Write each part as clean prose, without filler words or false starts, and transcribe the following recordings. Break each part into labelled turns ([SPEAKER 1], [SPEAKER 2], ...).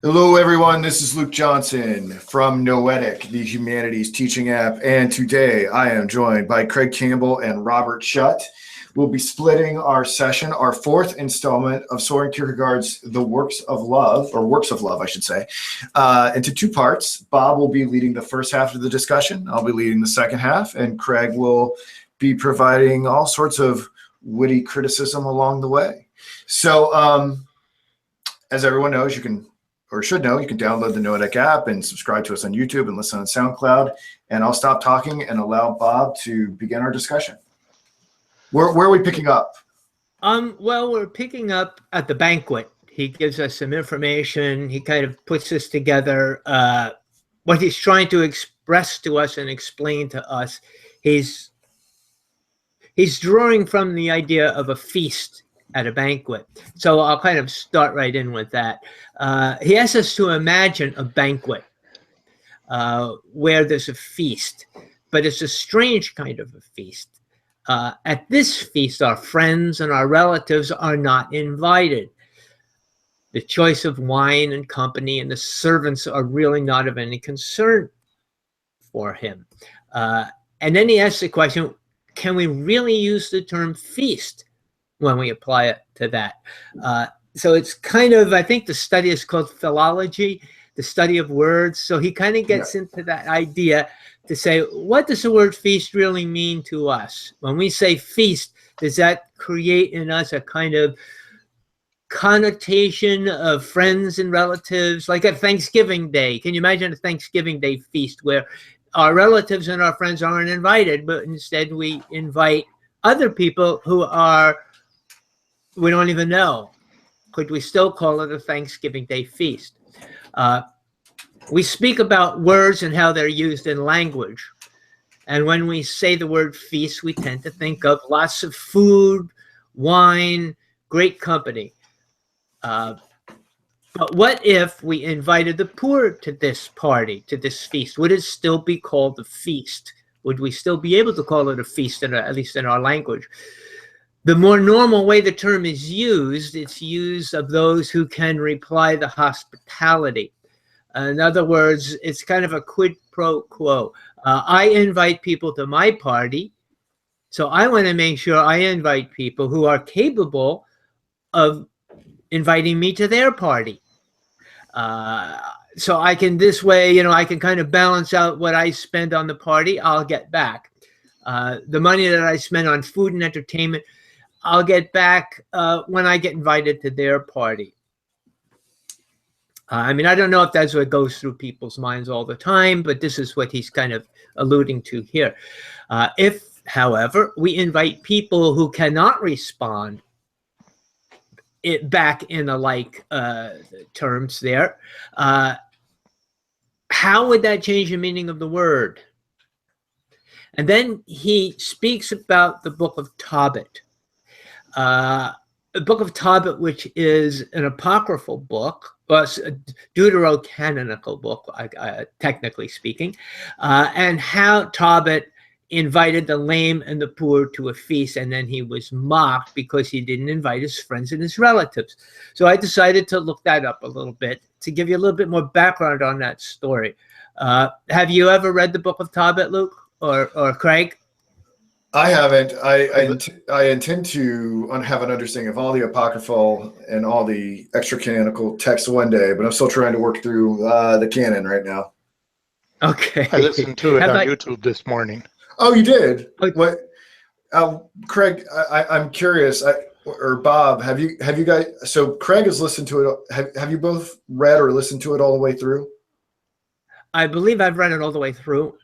[SPEAKER 1] Hello, everyone. This is Luke Johnson from Noetic, the humanities teaching app. And today I am joined by Craig Campbell and Robert Schut. We'll be splitting our session, our fourth installment of Soren Kierkegaard's The Works of Love, or Works of Love, I should say, into two parts. Bob will be leading the first half of the discussion. I'll be leading the second half, and Craig will be providing all sorts of witty criticism along the way. So, as everyone knows, you can download the Noetic app and subscribe to us on YouTube and listen on SoundCloud. And I'll stop talking and allow Bob to begin our discussion. Where are we picking up?
[SPEAKER 2] Well, we're picking up at the banquet. He gives us some information. He kind of puts this together. What he's trying to express to us and explain to us, he's drawing from the idea of a feast at a banquet. So I'll kind of start right in with that. He asks us to imagine a banquet where there's a feast, but it's a strange kind of a feast. At this feast, our friends and our relatives are not invited. The choice of wine and company and the servants are really not of any concern for him. And then he asks the question, can we really use the term feast when we apply it to that? So it's kind of, I think the study is called philology, the study of words. So he kind of gets into that idea to say, what does the word feast really mean to us? When we say feast, does that create in us a kind of connotation of friends and relatives, like a Thanksgiving Day? Can you imagine a Thanksgiving Day feast where our relatives and our friends aren't invited, but instead we invite other people who we don't even know? Could we still call it a Thanksgiving Day feast? We speak about words and how they're used in language. And when we say the word feast, we tend to think of lots of food, wine, great company. But what if we invited the poor to this party, to this feast? Would it still be called a feast? Would we still be able to call it a feast, at least in our language? The more normal way the term is used, it's used of those who can reply the hospitality. In other words, it's kind of a quid pro quo. I invite people to my party, so I want to make sure I invite people who are capable of inviting me to their party. So I can, this way, I can kind of balance out what I spend on the party, I'll get back. The money that I spend on food and entertainment, I'll get back when I get invited to their party. I mean, I don't know if that's what goes through people's minds all the time, but this is what he's kind of alluding to here. If, however, we invite people who cannot respond back in a like terms there, how would that change the meaning of the word? And then he speaks about the Book of Tobit. The Book of Tobit, which is an apocryphal book, a deuterocanonical book, technically speaking, and how Tobit invited the lame and the poor to a feast, and then he was mocked because he didn't invite his friends and his relatives. So I decided to look that up a little bit to give you a little bit more background on that story. Have you ever read the Book of Tobit, Luke or Craig?
[SPEAKER 1] I haven't. I intend to have an understanding of all the apocryphal and all the extra canonical texts one day, but I'm still trying to work through the canon right now.
[SPEAKER 2] Okay.
[SPEAKER 3] I listened to it on YouTube this morning.
[SPEAKER 1] Oh, you did? What? Craig, I'm curious. Or Bob, have you guys? So Craig has listened to it. Have you both read or listened to it all the way through?
[SPEAKER 2] I believe I've read it all the way through.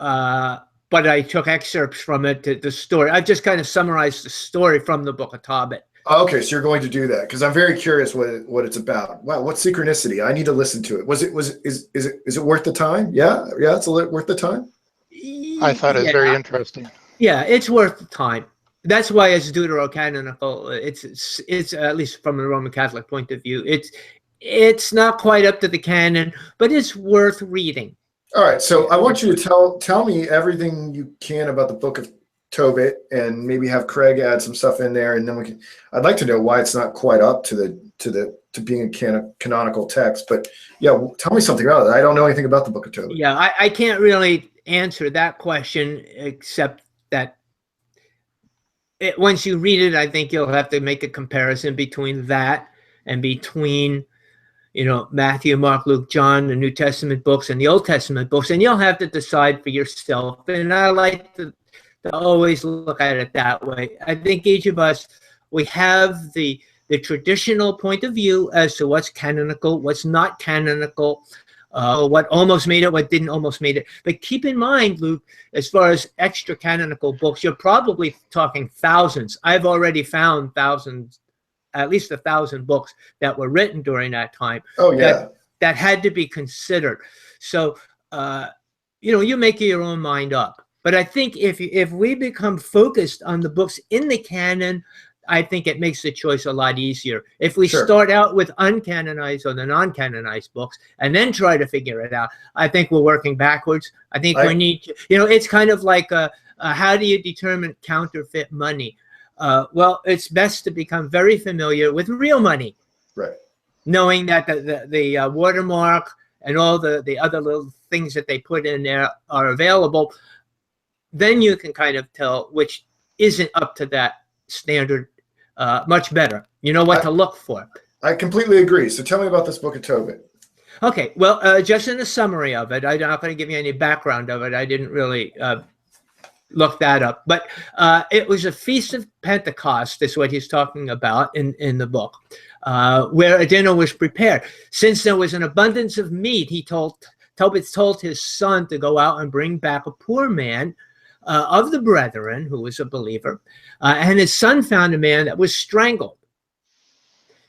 [SPEAKER 2] But I took excerpts from it, the story. I've just kind of summarized the story from the Book of Tobit.
[SPEAKER 1] Okay, so you're going to do that because I'm very curious what it's about. Wow, what synchronicity! I need to listen to it. Is it worth the time? Yeah, it's worth the time.
[SPEAKER 3] I thought it was very interesting.
[SPEAKER 2] Yeah, it's worth the time. That's why it's deuterocanonical. It's at least from a Roman Catholic point of view. It's not quite up to the canon, but it's worth reading.
[SPEAKER 1] All right, so I want you to tell me everything you can about the Book of Tobit, and maybe have Craig add some stuff in there, and then I'd like to know why it's not quite up to the to being a canonical text. But yeah, tell me something about it. I don't know anything about the Book of Tobit.
[SPEAKER 2] Yeah, I can't really answer that question except that once you read it, I think you'll have to make a comparison between that and between, Matthew, Mark, Luke, John, the New Testament books and the Old Testament books, and you'll have to decide for yourself. And I like to always look at it that way. I think each of us, we have the traditional point of view as to what's canonical, what's not canonical, what almost made it, what didn't almost made it. But keep in mind, Luke, as far as extra canonical books, you're probably talking thousands. I've already found thousands, at least 1,000 books that were written during that time.
[SPEAKER 1] Oh, yeah.
[SPEAKER 2] That had to be considered. So, you make your own mind up. But I think if we become focused on the books in the canon, I think it makes the choice a lot easier. If we start out with uncanonized or the non-canonized books and then try to figure it out, I think we're working backwards. I think we need to, it's kind of like how do you determine counterfeit money? Well, it's best to become very familiar with real money.
[SPEAKER 1] Right.
[SPEAKER 2] Knowing that the watermark and all the other little things that they put in there are available, then you can kind of tell which isn't up to that standard much better. You know what to look for.
[SPEAKER 1] I completely agree. So tell me about this Book of Tobit.
[SPEAKER 2] Okay, well, just in a summary of it, I'm not going to give you any background of it. I didn't really look that up. But it was a Feast of Pentecost, is what he's talking about in the book, where a dinner was prepared. Since there was an abundance of meat, Tobit told his son to go out and bring back a poor man of the brethren who was a believer, and his son found a man that was strangled.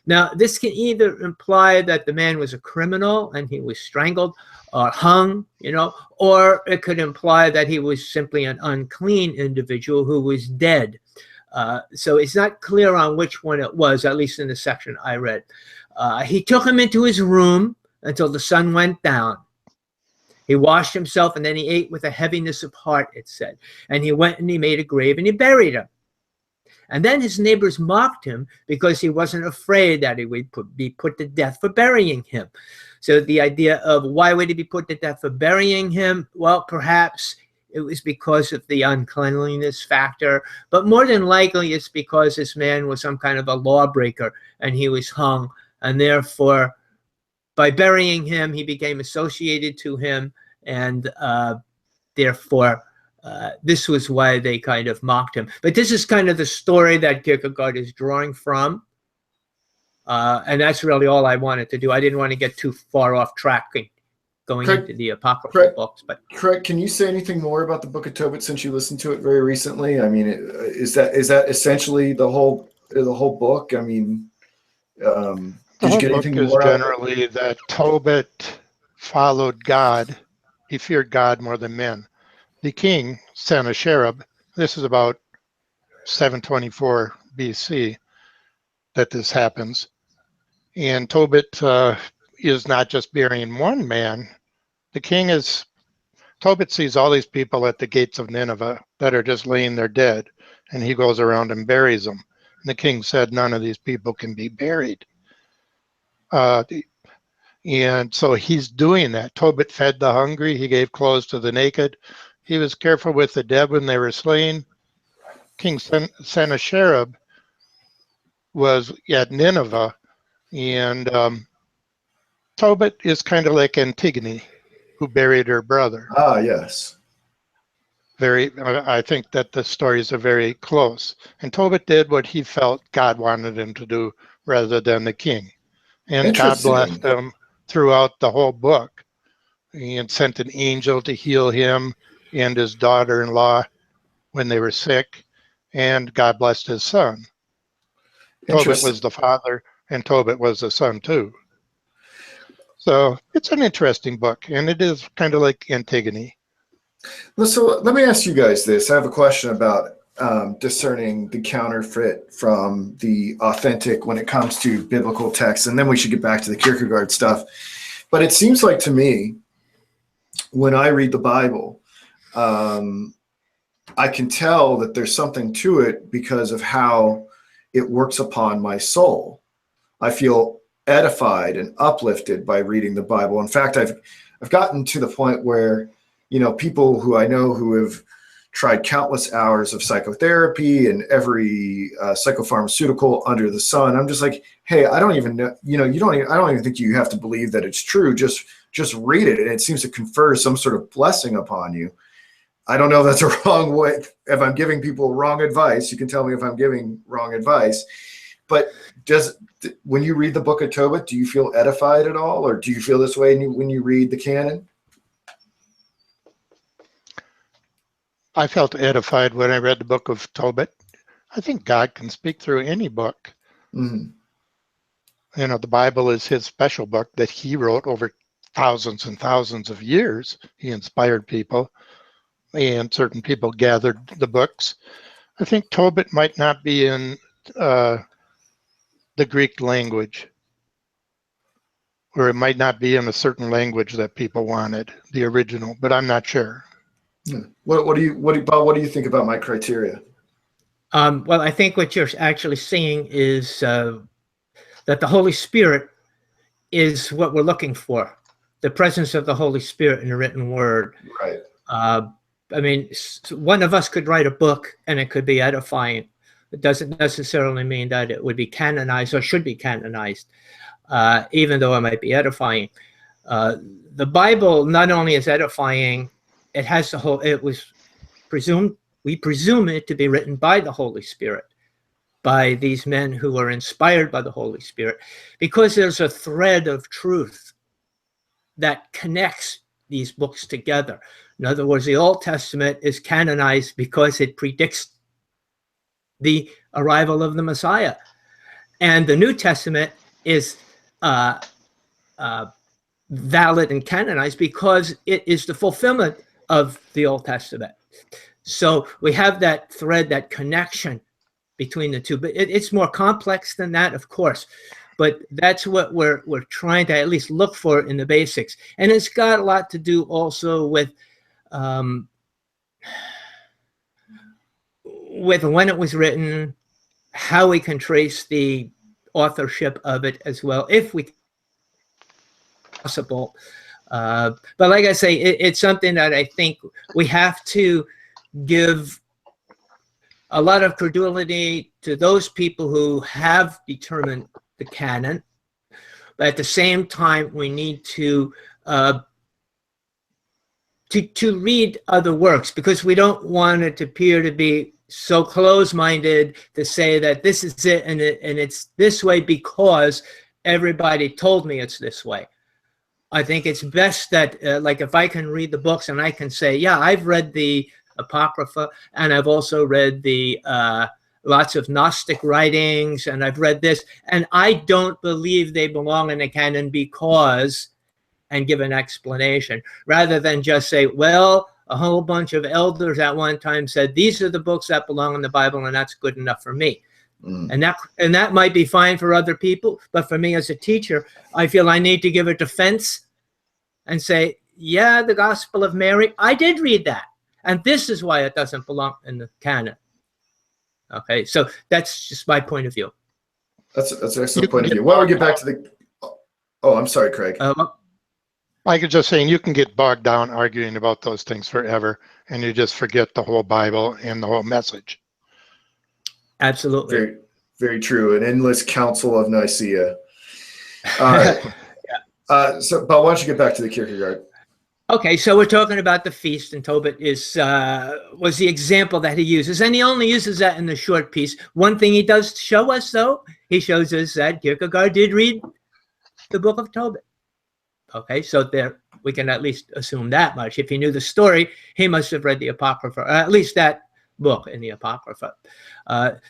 [SPEAKER 2] Now, this can either imply that the man was a criminal and he was strangled or hung, or it could imply that he was simply an unclean individual who was dead. So it's not clear on which one it was, at least in the section I read. He took him into his room until the sun went down. He washed himself and then he ate with a heaviness of heart, it said. And he went and he made a grave and he buried him. And then his neighbors mocked him because he wasn't afraid that he would be put to death for burying him. So the idea of why would he be put to death for burying him? Well, perhaps it was because of the uncleanliness factor, but more than likely it's because this man was some kind of a lawbreaker and he was hung, and therefore by burying him, he became associated to him, and therefore this was why they kind of mocked him. But this is kind of the story that Kierkegaard is drawing from. And that's really all I wanted to do. I didn't want to get too far off track going into the apocryphal books. But
[SPEAKER 1] Craig, can you say anything more about the Book of Tobit since you listened to it very recently? I mean, is that essentially the whole book? I mean, did you get anything more?
[SPEAKER 3] Generally, that Tobit followed God. He feared God more than men. The king, Sennacherib, this is about 724 BC that this happens. And Tobit is not just burying one man. Tobit sees all these people at the gates of Nineveh that are just laying there dead, and he goes around and buries them. And the king said, none of these people can be buried. And so he's doing that. Tobit fed the hungry. He gave clothes to the naked. He was careful with the dead when they were slain. King Sennacherib was at Nineveh, and Tobit is kind of like Antigone, who buried her brother.
[SPEAKER 1] Ah, yes.
[SPEAKER 3] I think that the stories are very close. And Tobit did what he felt God wanted him to do rather than the king. And God blessed him throughout the whole book. And sent an angel to heal him and his daughter-in-law when they were sick. And God blessed his son. Tobit was the father, and Tobit was the son too. So it's an interesting book, and it is kind of like Antigone.
[SPEAKER 1] So let me ask you guys this. I have a question about discerning the counterfeit from the authentic when it comes to biblical texts, and then we should get back to the Kierkegaard stuff. But it seems like to me, when I read the Bible, I can tell that there's something to it because of how it works upon my soul. I feel edified and uplifted by reading the Bible. In fact, I've gotten to the point where, people who I know who have tried countless hours of psychotherapy and every psychopharmaceutical under the sun. I'm just like, hey, I don't even know, I don't even think you have to believe that it's true. Just read it. And it seems to confer some sort of blessing upon you. I don't know if that's a wrong way. If I'm giving people wrong advice, you can tell me if I'm giving wrong advice. But when you read the Book of Tobit, do you feel edified at all? Or do you feel this way when you read the canon?
[SPEAKER 3] I felt edified when I read the Book of Tobit. I think God can speak through any book.
[SPEAKER 1] Mm-hmm.
[SPEAKER 3] The Bible is his special book that he wrote over thousands and thousands of years. He inspired people, and certain people gathered the books. I think Tobit might not be in the Greek language, or it might not be in a certain language that people wanted, the original, but I'm not sure.
[SPEAKER 1] What do you think about my criteria?
[SPEAKER 2] Well, I think what you're actually seeing is that the Holy Spirit is what we're looking for. The presence of the Holy Spirit in the written word.
[SPEAKER 1] Right.
[SPEAKER 2] I mean, one of us could write a book and it could be edifying. It doesn't necessarily mean that it would be canonized or should be canonized, even though it might be edifying. The Bible not only is edifying, it has the whole. It was presumed. We presume it to be written by the Holy Spirit, by these men who are inspired by the Holy Spirit, because there's a thread of truth that connects these books together. In other words, the Old Testament is canonized because it predicts the arrival of the Messiah, and the New Testament is valid and canonized because it is the fulfillment of the Old Testament. So we have that thread, that connection between the two. But it's more complex than that, of course. But that's what we're trying to at least look for in the basics. And it's got a lot to do also with when it was written, how we can trace the authorship of it as well, if we possible. But like I say, it's something that I think we have to give a lot of credulity to those people who have determined the canon. But at the same time, we need to read other works, because we don't want it to appear to be so close-minded to say that this is it and it's this way because everybody told me it's this way. I think it's best that, like, if I can read the books and I can say, yeah, I've read the Apocrypha, and I've also read the lots of Gnostic writings, and I've read this, and I don't believe they belong in the canon because, and give an explanation, rather than just say, well, a whole bunch of elders at one time said, these are the books that belong in the Bible, and that's good enough for me. And that might be fine for other people, but for me as a teacher, I feel I need to give a defense and say, yeah, the Gospel of Mary, I did read that, and this is why it doesn't belong in the canon. Okay, so that's just my point of view.
[SPEAKER 1] That's an excellent point of view. Well, we get back to the. Oh, I'm sorry, Craig.
[SPEAKER 3] I could just saying you can get bogged down arguing about those things forever, and you just forget the whole Bible and the whole message.
[SPEAKER 2] Absolutely.
[SPEAKER 1] Very, very true. An endless council of Nicaea. All right. So, but why don't you get back to the Kierkegaard?
[SPEAKER 2] Okay, so we're talking about the feast, and Tobit was the example that he uses, and he only uses that in the short piece. One thing he does show us, though, he shows us that Kierkegaard did read the Book of Tobit. Okay, so there we can at least assume that much. If he knew the story, he must have read the Apocrypha, or at least that book in the Apocrypha.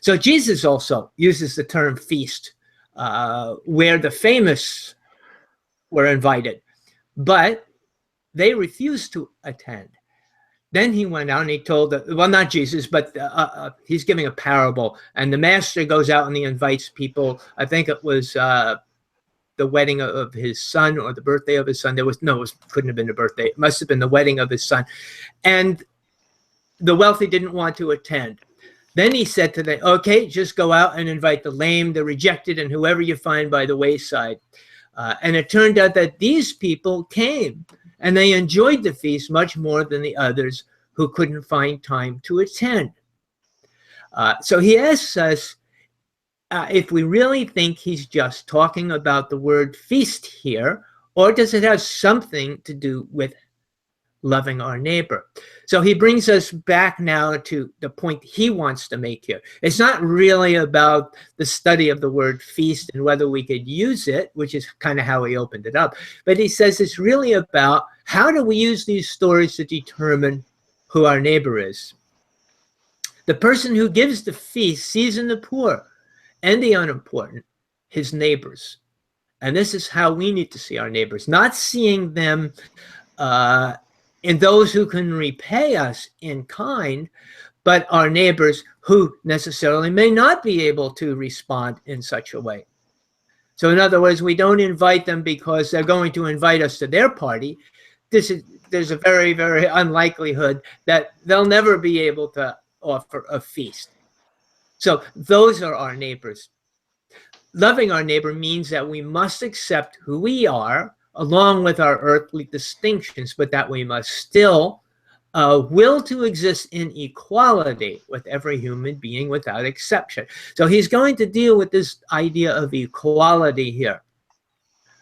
[SPEAKER 2] So Jesus also uses the term feast, where the famous were invited, but they refused to attend. Then he went out and he told, well, not Jesus, but he's giving a parable, and the master goes out and he invites people. I think it was the wedding of his son or the birthday of his son. Couldn't have been the birthday. It must have been the wedding of his son. And the wealthy didn't want to attend. Then he said to them, okay, just go out and invite the lame, the rejected, and whoever you find by the wayside. And it turned out that these people came, and they enjoyed the feast much more than the others who couldn't find time to attend. So he asks us if we really think he's just talking about the word feast here, or does it have something to do with loving our neighbor? So he brings us back now to the point he wants to make here. It's not really about the study of the word feast and whether we could use it, which is kind of how he opened it up. But he says it's really about how do we use these stories to determine who our neighbor is. The person who gives the feast sees in the poor and the unimportant his neighbors. And this is how we need to see our neighbors, not seeing them in those who can repay us in kind, but our neighbors who necessarily may not be able to respond in such a way. So in other words, we don't invite them because they're going to invite us to their party. There's a very, very unlikelihood that they'll never be able to offer a feast. So those are our neighbors. Loving our neighbor means that we must accept who we are, along with our earthly distinctions, but that we must still will to exist in equality with every human being without exception. So he's going to deal with this idea of equality here.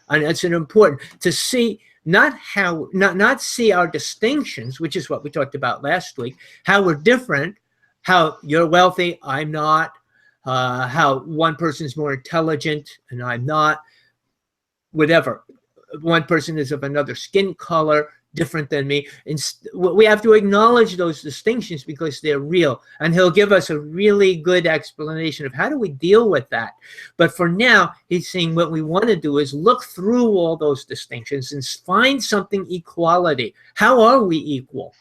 [SPEAKER 2] And it's important to see not see our distinctions, which is what we talked about last week, how we're different, how you're wealthy, I'm not, how one person's more intelligent and I'm not, whatever. One person is of another skin color, different than me. And we have to acknowledge those distinctions because they're real. And he'll give us a really good explanation of how do we deal with that. But for now, he's saying what we want to do is look through all those distinctions and find something equality. How are we equal?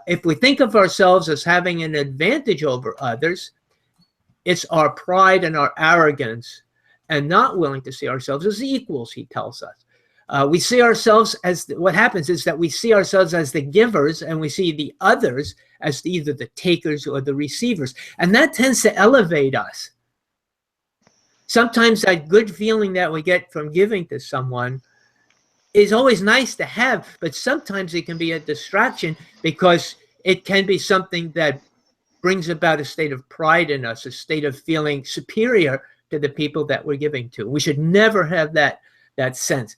[SPEAKER 2] If we think of ourselves as having an advantage over others, it's our pride and our arrogance and not willing to see ourselves as equals, he tells us. We see ourselves as, what happens is that we see ourselves as the givers and we see the others as either the takers or the receivers. And that tends to elevate us. Sometimes that good feeling that we get from giving to someone is always nice to have, but sometimes it can be a distraction because it can be something that brings about a state of pride in us, a state of feeling superior to the people that we're giving to. We should never have that sense.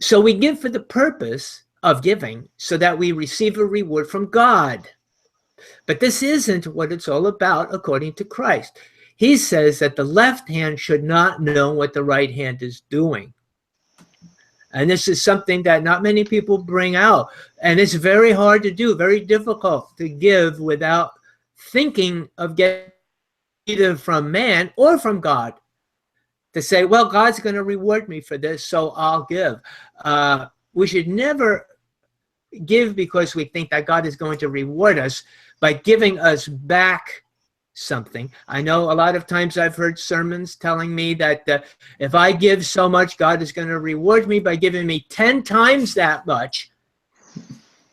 [SPEAKER 2] So we give for the purpose of giving so that we receive a reward from God. But this isn't what it's all about according to Christ. He says that the left hand should not know what the right hand is doing. And this is something that not many people bring out. And it's very hard to do, very difficult to give without thinking of getting either from man or from God. To say, well, God's going to reward me for this, so I'll give. We should never give because we think that God is going to reward us by giving us back something. I know a lot of times I've heard sermons telling me that if I give so much, God is going to reward me by giving me 10 times that much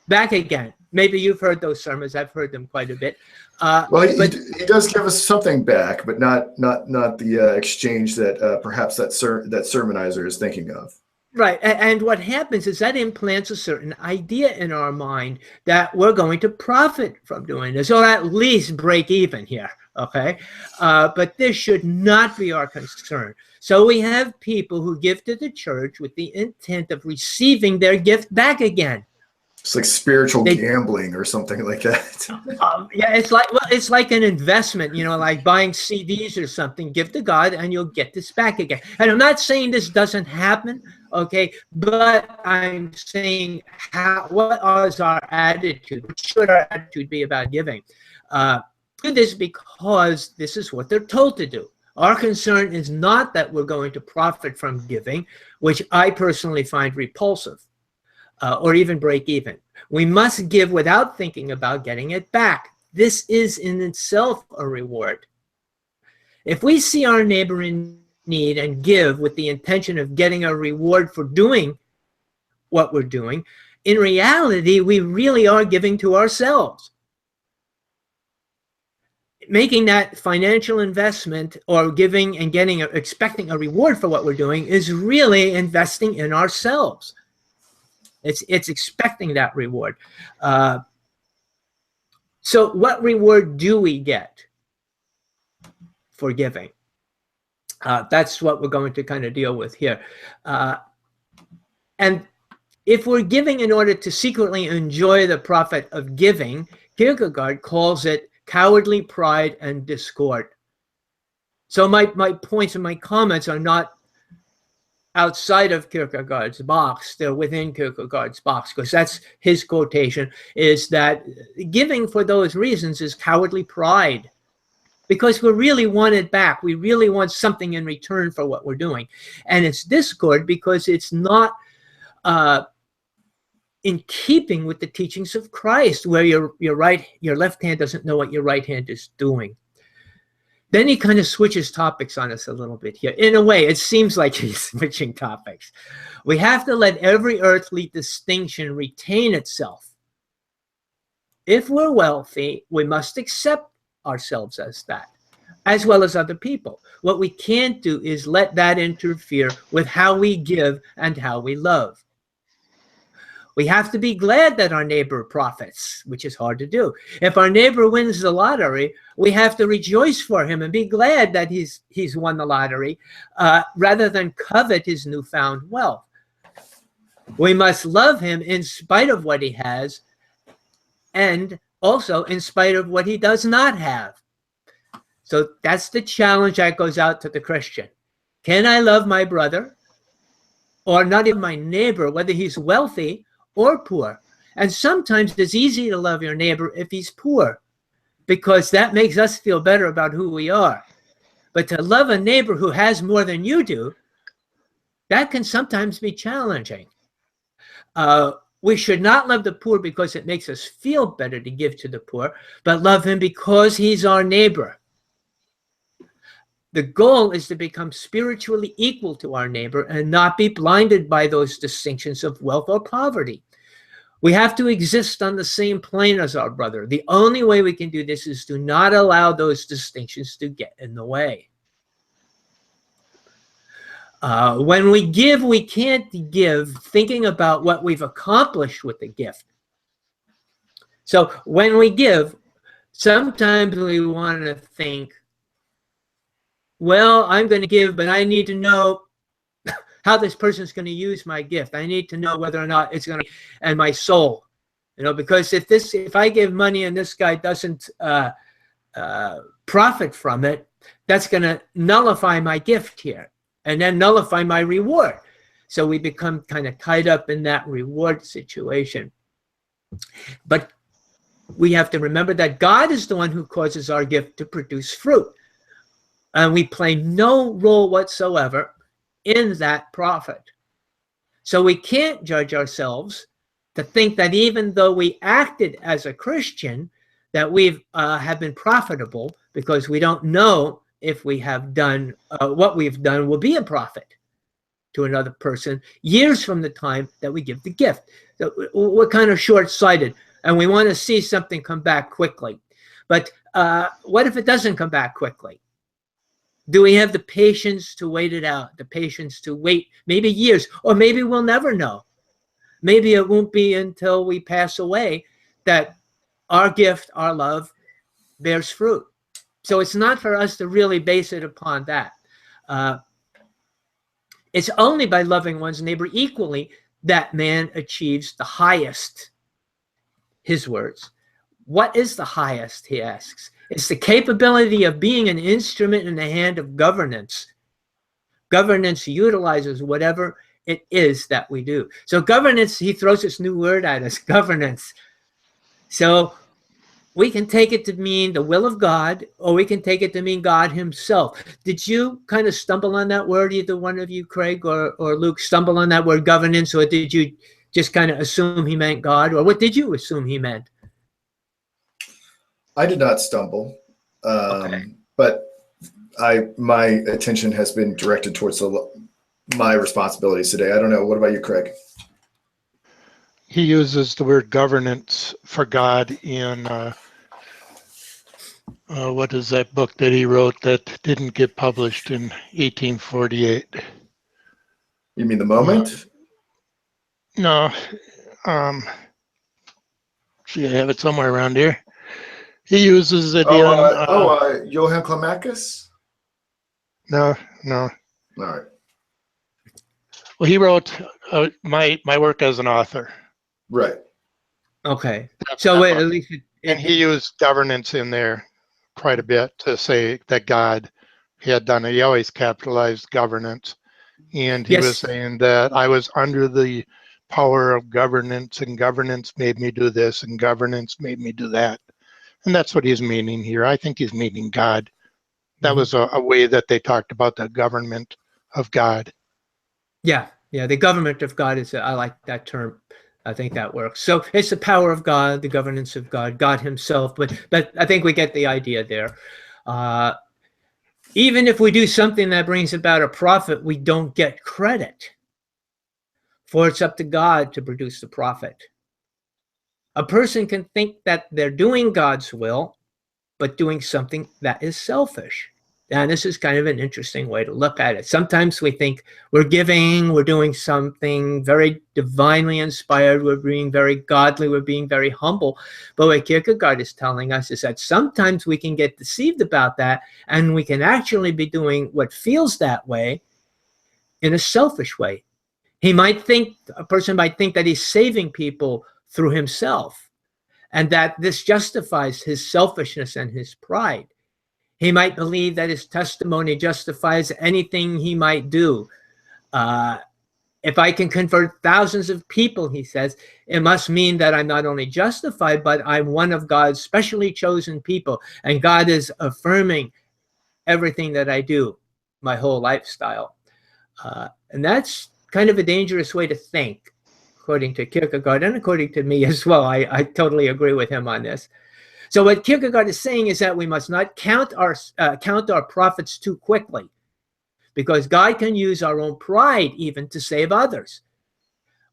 [SPEAKER 2] back again. Maybe you've heard those sermons. I've heard them quite a bit.
[SPEAKER 1] Well, he does give us something back, but not the exchange that perhaps that sermonizer is thinking of.
[SPEAKER 2] Right. And what happens is that implants a certain idea in our mind that we're going to profit from doing this, or at least break even here. Okay. But this should not be our concern. So we have people who give to the church with the intent of receiving their gift back again.
[SPEAKER 1] It's like spiritual gambling or something like that.
[SPEAKER 2] Yeah, it's like an investment, like buying CDs or something. Give to God and you'll get this back again. And I'm not saying this doesn't happen, okay, but I'm saying what is our attitude? What should our attitude be about giving? Do this because this is what they're told to do. Our concern is not that we're going to profit from giving, which I personally find repulsive. Or even break even. We must give without thinking about getting it back. This is in itself a reward. If we see our neighbor in need and give with the intention of getting a reward for doing what we're doing, in reality, we really are giving to ourselves. making that financial investment or giving and expecting a reward for what we're doing is really investing in ourselves. It's expecting that reward. So what reward do we get for giving? That's what we're going to kind of deal with here. And if we're giving in order to secretly enjoy the profit of giving, Kierkegaard calls it cowardly pride and discord. So my points and my comments are not outside of Kierkegaard's box. They're within Kierkegaard's box, because that's his quotation, is that giving for those reasons is cowardly pride, because we really want it back. We really want something in return for what we're doing. And it's discord because it's not in keeping with the teachings of Christ, where your left hand doesn't know what your right hand is doing. Then he kind of switches topics on us a little bit here. In a way, it seems like he's switching topics. We have to let every earthly distinction retain itself. If we're wealthy, we must accept ourselves as that, as well as other people. What we can't do is let that interfere with how we give and how we love. We have to be glad that our neighbor profits, which is hard to do. If our neighbor wins the lottery, we have to rejoice for him and be glad that he's won the lottery, rather than covet his newfound wealth. We must love him in spite of what he has, and also in spite of what he does not have. So that's the challenge that goes out to the Christian. Can I love my brother, or not even my neighbor, whether he's wealthy or poor? And sometimes it's easy to love your neighbor if he's poor, because that makes us feel better about who we are. But to love a neighbor who has more than you do, that can sometimes be challenging. We should not love the poor because it makes us feel better to give to the poor, but love him because he's our neighbor. The goal is to become spiritually equal to our neighbor and not be blinded by those distinctions of wealth or poverty. We have to exist on the same plane as our brother. The only way we can do this is to not allow those distinctions to get in the way. When we give, we can't give thinking about what we've accomplished with the gift. So when we give, sometimes we want to think, well, I'm going to give, but I need to know how this person's going to use my gift. I need to know whether or not it's going to, and my soul, because if I give money and this guy doesn't profit from it, that's going to nullify my gift here and then nullify my reward. So we become kind of tied up in that reward situation. But we have to remember that God is the one who causes our gift to produce fruit. And we play no role whatsoever in that profit. So we can't judge ourselves to think that even though we acted as a Christian, that we have been profitable, because we don't know if we have done what we've done will be a profit to another person years from the time that we give the gift. So we're kind of short-sighted, and we want to see something come back quickly. But what if it doesn't come back quickly? Do we have the patience to wait it out, the patience to wait maybe years, or maybe we'll never know? Maybe it won't be until we pass away that our gift, our love, bears fruit. So it's not for us to really base it upon that. It's only by loving one's neighbor equally that man achieves the highest. His words. What is the highest, he asks? It's the capability of being an instrument in the hand of governance. Governance utilizes whatever it is that we do. So governance, he throws this new word at us, governance. So we can take it to mean the will of God, or we can take it to mean God himself. Did you kind of stumble on that word, either one of you, Craig or Luke, stumble on that word governance, or did you just kind of assume he meant God, or what did you assume he meant?
[SPEAKER 1] I did not stumble,
[SPEAKER 2] Okay.
[SPEAKER 1] but my attention has been directed towards my responsibilities today. I don't know. What about you, Craig?
[SPEAKER 3] He uses the word governance for God in What is that book that he wrote that didn't get published in 1848?
[SPEAKER 1] You mean The Moment?
[SPEAKER 3] No. See, I have it somewhere around here. He uses it in...
[SPEAKER 1] Johann Climacus?
[SPEAKER 3] No.
[SPEAKER 1] All right.
[SPEAKER 3] Well, he wrote my work as an author.
[SPEAKER 1] Right.
[SPEAKER 2] Okay. So at least
[SPEAKER 3] and he used governance in there quite a bit to say that God had done it. He always capitalized governance. And he was saying that I was under the power of governance, and governance made me do this, and governance made me do that. And that's what he's meaning here. I think he's meaning God. That was a way that they talked about the government of God.
[SPEAKER 2] Yeah, the government of God is, I like that term. I think that works. So it's the power of God, the governance of God, God himself. But I think we get the idea there. Even if we do something that brings about a profit, we don't get credit. For it's up to God to produce the profit. A person can think that they're doing God's will, but doing something that is selfish. And this is kind of an interesting way to look at it. Sometimes we think we're giving, we're doing something very divinely inspired, we're being very godly, we're being very humble. But what Kierkegaard is telling us is that sometimes we can get deceived about that, and we can actually be doing what feels that way in a selfish way. A person might think that he's saving people through himself, and that this justifies his selfishness and his pride. He might believe that his testimony justifies anything he might do. If I can convert thousands of people, he says, it must mean that I'm not only justified, but I'm one of God's specially chosen people. And God is affirming everything that I do, my whole lifestyle. And that's kind of a dangerous way to think, according to Kierkegaard and according to me as well. I totally agree with him on this. So what Kierkegaard is saying is that we must not count our profits too quickly, because God can use our own pride even to save others.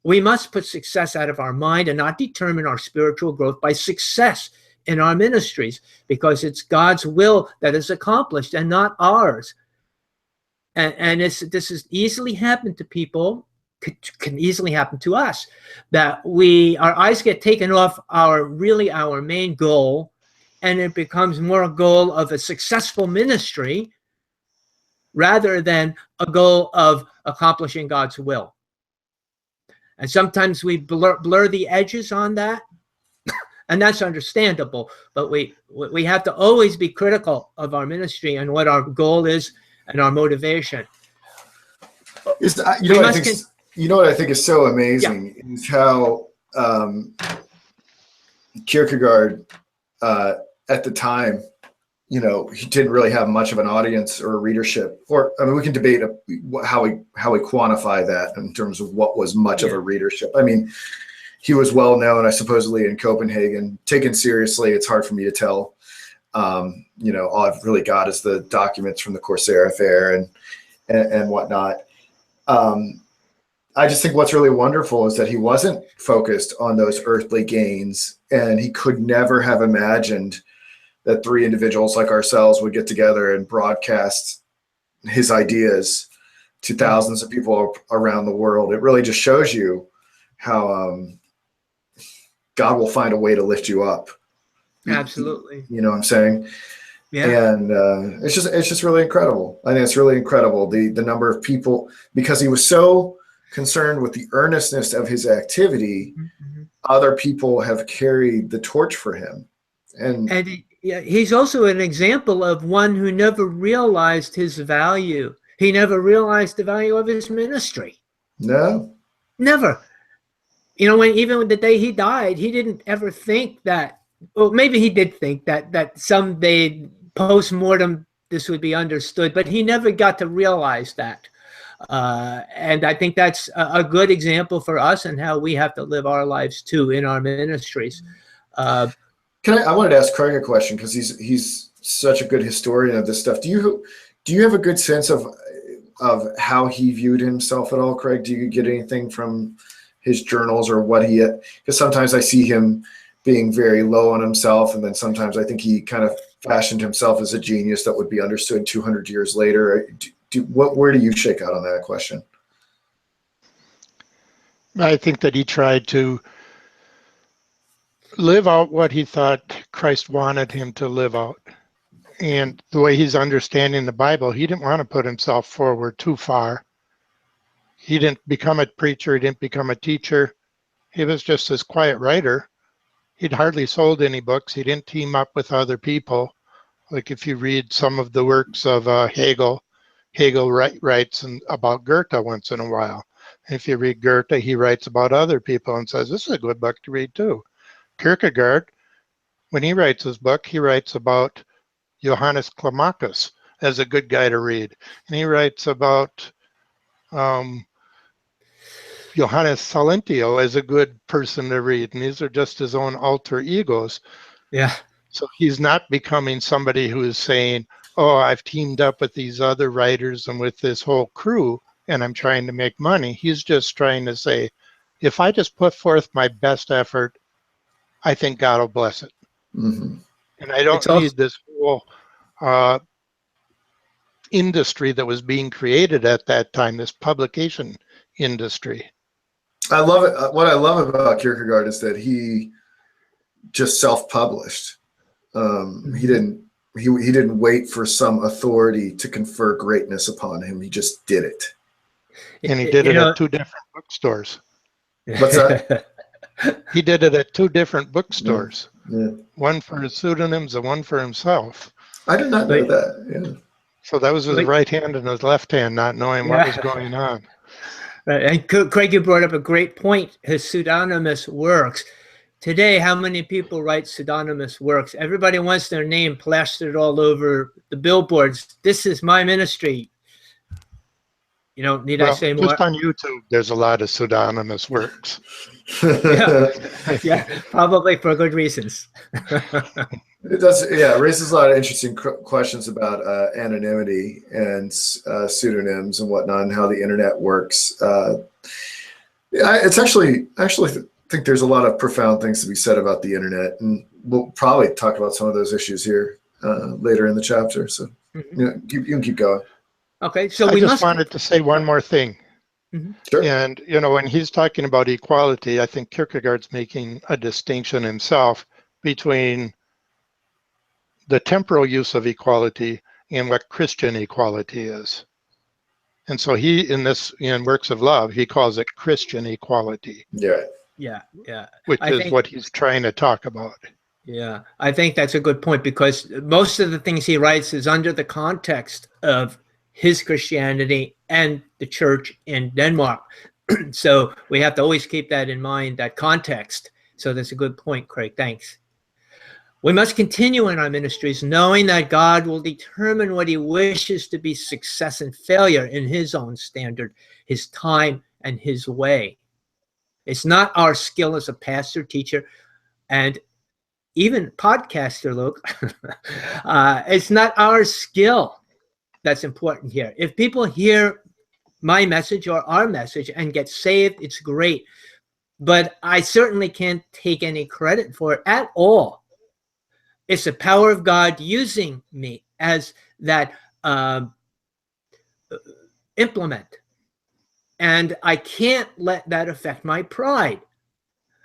[SPEAKER 2] We must put success out of our mind and not determine our spiritual growth by success in our ministries, because it's God's will that is accomplished and not ours. And this has easily happened to people, can easily happen to us, that our eyes get taken off our main goal, and it becomes more a goal of a successful ministry rather than a goal of accomplishing God's will. And sometimes we blur the edges on that, and that's understandable. But we have to always be critical of our ministry and what our goal is and our motivation.
[SPEAKER 1] You know what I think is so amazing is how Kierkegaard at the time, he didn't really have much of an audience or a readership. Or I mean, we can debate how we quantify that in terms of what was much of a readership. I mean, he was well known, supposedly in Copenhagen, taken seriously. It's hard for me to tell. All I've really got is the documents from the Corsair affair and whatnot. I just think what's really wonderful is that he wasn't focused on those earthly gains, and he could never have imagined that three individuals like ourselves would get together and broadcast his ideas to thousands of people around the world. It really just shows you how God will find a way to lift you up.
[SPEAKER 2] Absolutely.
[SPEAKER 1] You know what I'm saying?
[SPEAKER 2] Yeah.
[SPEAKER 1] And it's just really incredible. I think it's really incredible, the number of people, because he was so concerned with the earnestness of his activity. Other people have carried the torch for him. And
[SPEAKER 2] he's also an example of one who never realized his value. He never realized the value of his ministry.
[SPEAKER 1] No.
[SPEAKER 2] Never. Even the day he died, he didn't ever think that, well, maybe he did think that someday post-mortem this would be understood, but he never got to realize that. And I think that's a good example for us and how we have to live our lives too in our ministries.
[SPEAKER 1] I wanted to ask Craig a question, because he's such a good historian of this stuff. Do you have a good sense of how he viewed himself at all, Craig? Do you get anything from his journals or because sometimes I see him being very low on himself, and then sometimes I think he kind of fashioned himself as a genius that would be understood 200 years later. Where do you shake out on that question?
[SPEAKER 3] I think that he tried to live out what he thought Christ wanted him to live out. And the way he's understanding the Bible, he didn't want to put himself forward too far. He didn't become a preacher. He didn't become a teacher. He was just this quiet writer. He'd hardly sold any books. He didn't team up with other people. Like if you read some of the works of Hegel, Hegel writes about Goethe once in a while. And if you read Goethe, he writes about other people and says, this is a good book to read too. Kierkegaard, when he writes his book, he writes about Johannes Climacus as a good guy to read. And he writes about Johannes Salentio as a good person to read. And these are just his own alter egos.
[SPEAKER 2] Yeah.
[SPEAKER 3] So he's not becoming somebody who is saying, oh, I've teamed up with these other writers and with this whole crew, and I'm trying to make money. He's just trying to say, if I just put forth my best effort, I think God will bless it.
[SPEAKER 1] Mm-hmm.
[SPEAKER 3] And I don't need this whole industry that was being created at that time, this publication industry.
[SPEAKER 1] I love it. What I love about Kierkegaard is that he just self-published. He didn't wait for some authority to confer greatness upon him. He just did it.
[SPEAKER 3] And he did it at 2 different bookstores.
[SPEAKER 1] What's that?
[SPEAKER 3] He did it at 2 different bookstores.
[SPEAKER 1] Yeah.
[SPEAKER 3] One for his pseudonyms and one for himself.
[SPEAKER 1] I did not know that. Yeah.
[SPEAKER 3] So that was his right hand and his left hand not knowing what was going on.
[SPEAKER 2] And Craig, you brought up a great point, his pseudonymous works. Today, how many people write pseudonymous works? Everybody wants their name plastered all over the billboards. This is my ministry. You know, I say more?
[SPEAKER 3] Just on YouTube, there's a lot of pseudonymous works.
[SPEAKER 2] Yeah, probably for good reasons.
[SPEAKER 1] It does, yeah. It raises a lot of interesting questions about anonymity and pseudonyms and whatnot, and how the internet works. It's actually think there's a lot of profound things to be said about the internet, and we'll probably talk about some of those issues here later in the chapter. So you can keep going.
[SPEAKER 2] Okay, so
[SPEAKER 3] I just wanted to say one more thing.
[SPEAKER 1] Sure.
[SPEAKER 3] And when he's talking about equality, I think Kierkegaard's making a distinction himself between the temporal use of equality and what Christian equality is. And so in Works of Love, he calls it Christian equality.
[SPEAKER 1] Yeah.
[SPEAKER 2] Yeah.
[SPEAKER 3] Which is what he's trying to talk about.
[SPEAKER 2] Yeah, I think that's a good point, because most of the things he writes is under the context of his Christianity and the church in Denmark. So we have to always keep that in mind, that context. So that's a good point, Craig. Thanks. We must continue in our ministries knowing that God will determine what he wishes to be success and failure in his own standard, his time, and his way. It's not our skill as a pastor, teacher, and even podcaster, Luke. It's not our skill that's important here. If people hear my message or our message and get saved, it's great. But I certainly can't take any credit for it at all. It's the power of God using me as that implement. And I can't let that affect my pride.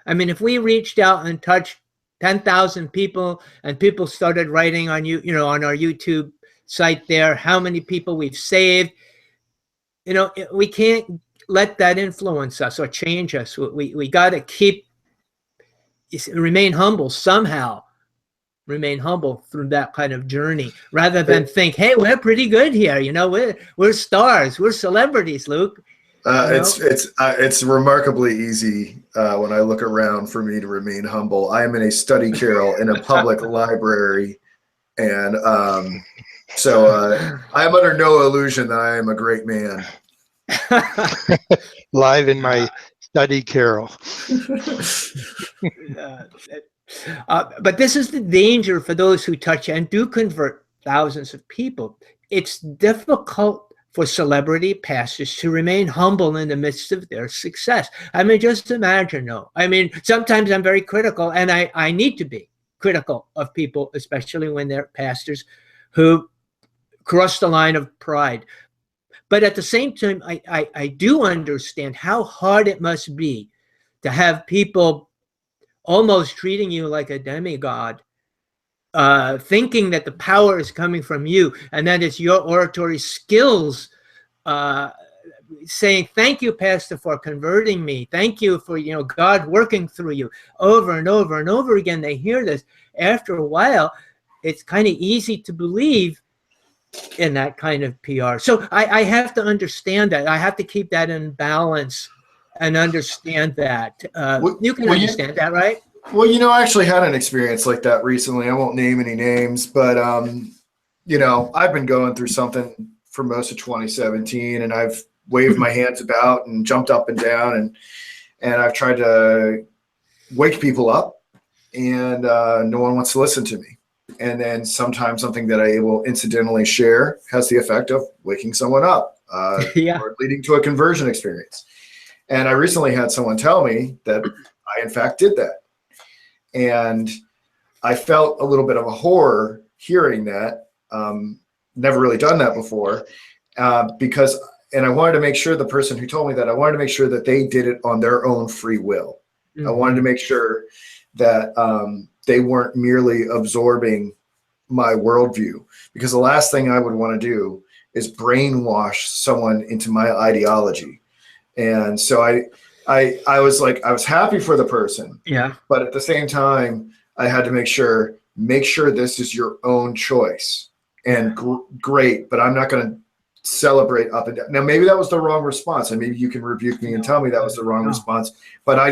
[SPEAKER 2] I mean, if we reached out and touched 10,000 people and people started writing on on our YouTube site there, how many people we've saved, we can't let that influence us or change us. We got to remain humble somehow. Remain humble through that kind of journey, rather than think, hey, we're pretty good here. We're stars. We're celebrities, Luke.
[SPEAKER 1] It's remarkably easy when I look around for me to remain humble. I am in a study carrel in a public library, and so I am under no illusion that I am a great man.
[SPEAKER 3] Live in my study carrel.
[SPEAKER 2] But this is the danger for those who touch and do convert thousands of people. It's difficult for celebrity pastors to remain humble in the midst of their success. I mean, just imagine, sometimes I'm very critical, and I need to be. critical of people, especially when they're pastors who cross the line of pride. But at the same time, I do understand how hard it must be to have people almost treating you like a demigod, thinking that the power is coming from you and that it's your oratory skills, saying, thank you, Pastor, for converting me. Thank you for, God working through you. Over and over and over again, they hear this. After a while, it's kind of easy to believe in that kind of PR. So I have to understand that. I have to keep that in balance and understand that. You can understand that, right?
[SPEAKER 1] Well, I actually had an experience like that recently. I won't name any names, but, I've been going through something for most of 2017, and I've waved my hands about and jumped up and down, and I've tried to wake people up, and no one wants to listen to me. And then sometimes something that I will incidentally share has the effect of waking someone up, or leading to a conversion experience. And I recently had someone tell me that I, in fact, did that. And I felt a little bit of a horror hearing that. Never really done that before, and I wanted to make sure the person who told me that, I wanted to make sure that they did it on their own free will. Mm-hmm. I wanted to make sure that they weren't merely absorbing my worldview, because the last thing I would want to do is brainwash someone into my ideology. And so I was happy for the person. Yeah. But at the same time, I had to make sure this is your own choice. And great, but I'm not going to celebrate up and down. Now, maybe that was the wrong response, and maybe you can rebuke me and tell me that was the wrong response. But I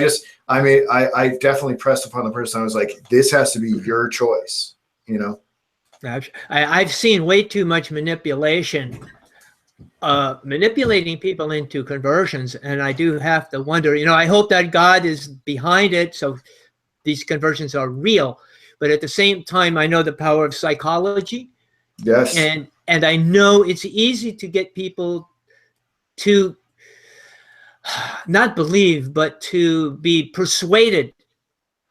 [SPEAKER 1] definitely pressed upon the person. I was like, this has to be your choice,
[SPEAKER 2] I've seen way too much manipulation, manipulating people into conversions, and I do have to wonder, I hope that God is behind it, so these conversions are real. But at the same time, I know the power of psychology.
[SPEAKER 1] Yes.
[SPEAKER 2] And I know it's easy to get people to not believe, but to be persuaded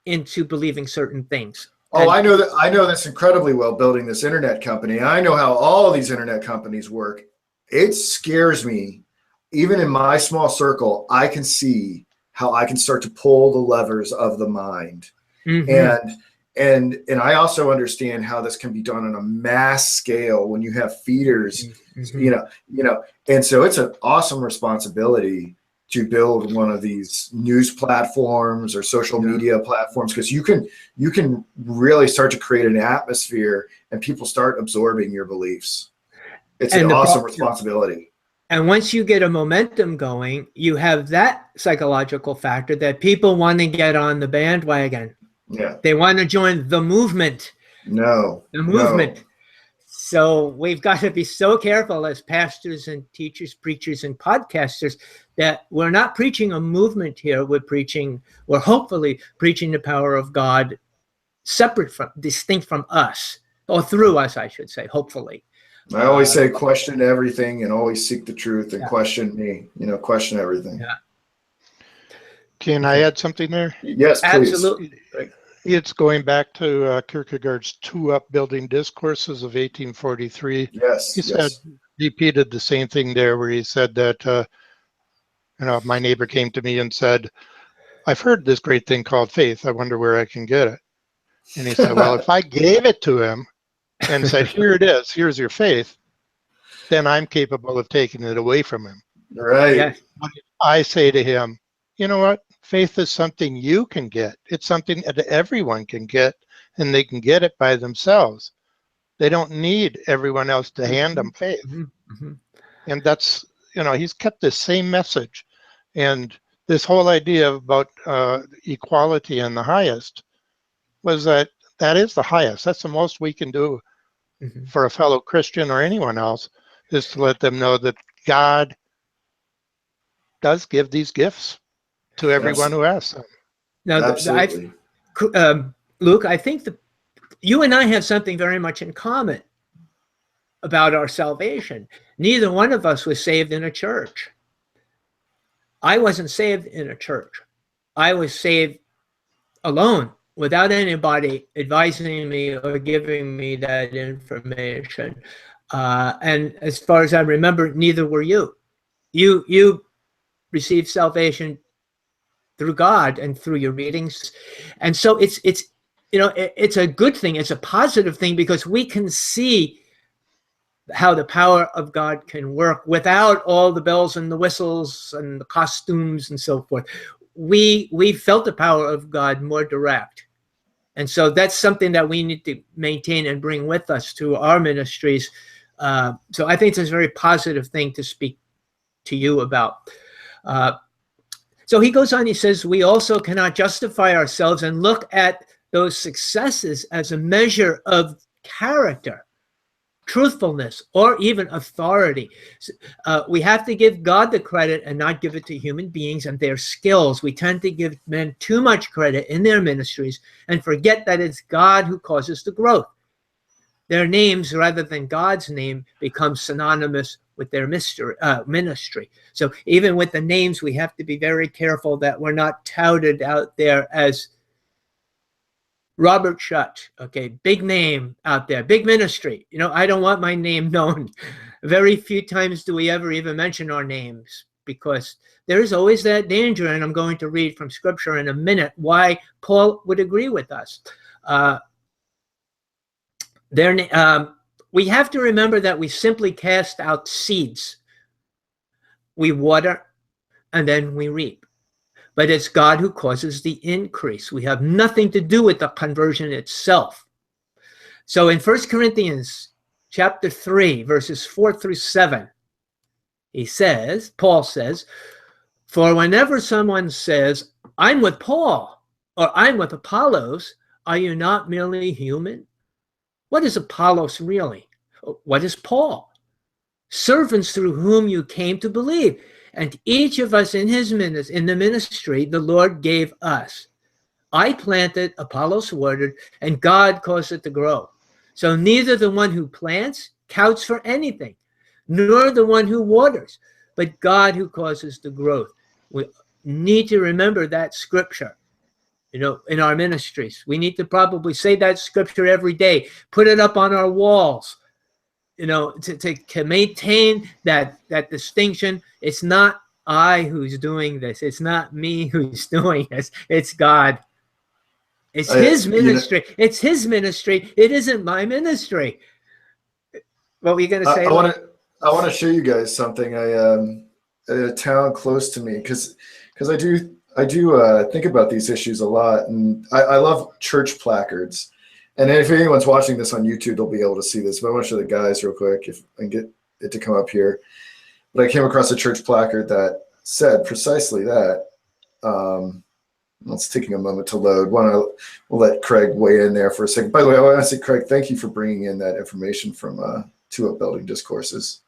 [SPEAKER 2] into believing certain things.
[SPEAKER 1] Oh, I know this incredibly well, building this internet company. I know how all of these internet companies work. It scares me. Even in my small circle, I can see how I can start to pull the levers of the mind. Mm-hmm. And I also understand how this can be done on a mass scale when you have feeders, mm-hmm. And so it's an awesome responsibility to build one of these news platforms or social media platforms, because you can really start to create an atmosphere and people start absorbing your beliefs. It's an awesome responsibility.
[SPEAKER 2] And once you get a momentum going, you have that psychological factor that people want to get on the bandwagon.
[SPEAKER 1] Yeah.
[SPEAKER 2] They want to join the movement.
[SPEAKER 1] The movement.
[SPEAKER 2] No. So we've got to be so careful as pastors and teachers, preachers, and podcasters that we're not preaching a movement here. We're hopefully preaching the power of God, distinct from us, or through us, I should say, hopefully.
[SPEAKER 1] I always say question everything and always seek the truth, and question me, question everything.
[SPEAKER 2] Yeah.
[SPEAKER 3] Can I add something there?
[SPEAKER 1] Yes, please.
[SPEAKER 2] Absolutely.
[SPEAKER 3] It's going back to Kierkegaard's two upbuilding discourses of 1843.
[SPEAKER 1] Yes.
[SPEAKER 3] He said, repeated the same thing there, where he said that, my neighbor came to me and said, I've heard this great thing called faith. I wonder where I can get it. And he said, well, if I gave it to him and said, here it is, here's your faith, then I'm capable of taking it away from him.
[SPEAKER 1] Right.
[SPEAKER 2] Yes.
[SPEAKER 3] But if I say to him, you know what? Faith is something you can get. It's something that everyone can get, and they can get it by themselves. They don't need everyone else to hand them faith.
[SPEAKER 2] Mm-hmm.
[SPEAKER 3] And that's, he's kept the same message. And this whole idea about equality and the highest was that is the highest. That's the most we can do for a fellow Christian or anyone else, is to let them know that God does give these gifts to everyone who asks them.
[SPEAKER 2] Now, Luke, I think that you and I have something very much in common about our salvation. Neither one of us was saved in a church. I wasn't saved in a church. I was saved alone without anybody advising me or giving me that information. And as far as I remember, neither were you. You received salvation through God and through your readings. And so it's it's a good thing. It's a positive thing because we can see how the power of God can work without all the bells and the whistles and the costumes and so forth. We felt the power of God more direct. And so that's something that we need to maintain and bring with us to our ministries. So I think it's a very positive thing to speak to you about. So he goes on, he says, we also cannot justify ourselves and look at those successes as a measure of character, truthfulness, or even authority. We have to give God the credit and not give it to human beings and their skills. We tend to give men too much credit in their ministries and forget that it's God who causes the growth. Their names, rather than God's name, become synonymous with their ministry. So even with the names, we have to be very careful that we're not touted out there as Robert Schut, okay, big name out there, big ministry. I don't want my name known. Very few times do we ever even mention our names because there is always that danger, and I'm going to read from Scripture in a minute why Paul would agree with us. We have to remember that we simply cast out seeds. We water and then we reap. But it's God who causes the increase. We have nothing to do with the conversion itself. So in 1 Corinthians chapter 3, verses 4 through 7, Paul says, for whenever someone says, I'm with Paul, or I'm with Apollos, are you not merely human? What is Apollos really? What is Paul? Servants through whom you came to believe. And each of us in the ministry, the Lord gave us. I planted, Apollos watered, and God caused it to grow. So neither the one who plants counts for anything, nor the one who waters, but God who causes the growth. We need to remember that scripture. In our ministries, we need to probably say that scripture every day, put it up on our walls, to maintain that distinction. It's not I who's doing this. It's not me who's doing this. It's God. It's his ministry. It's his ministry. It isn't my ministry. What were you going to say?
[SPEAKER 1] I want to show you guys something. A town close to me, because I do think about these issues a lot, and I love church placards. And if anyone's watching this on YouTube, they'll be able to see this. But I want to show the guys real quick if I can get it to come up here. But I came across a church placard that said precisely that. It's taking a moment to load. We'll let Craig weigh in there for a second. By the way, I want to say, Craig, thank you for bringing in that information from Two Upbuilding Discourses.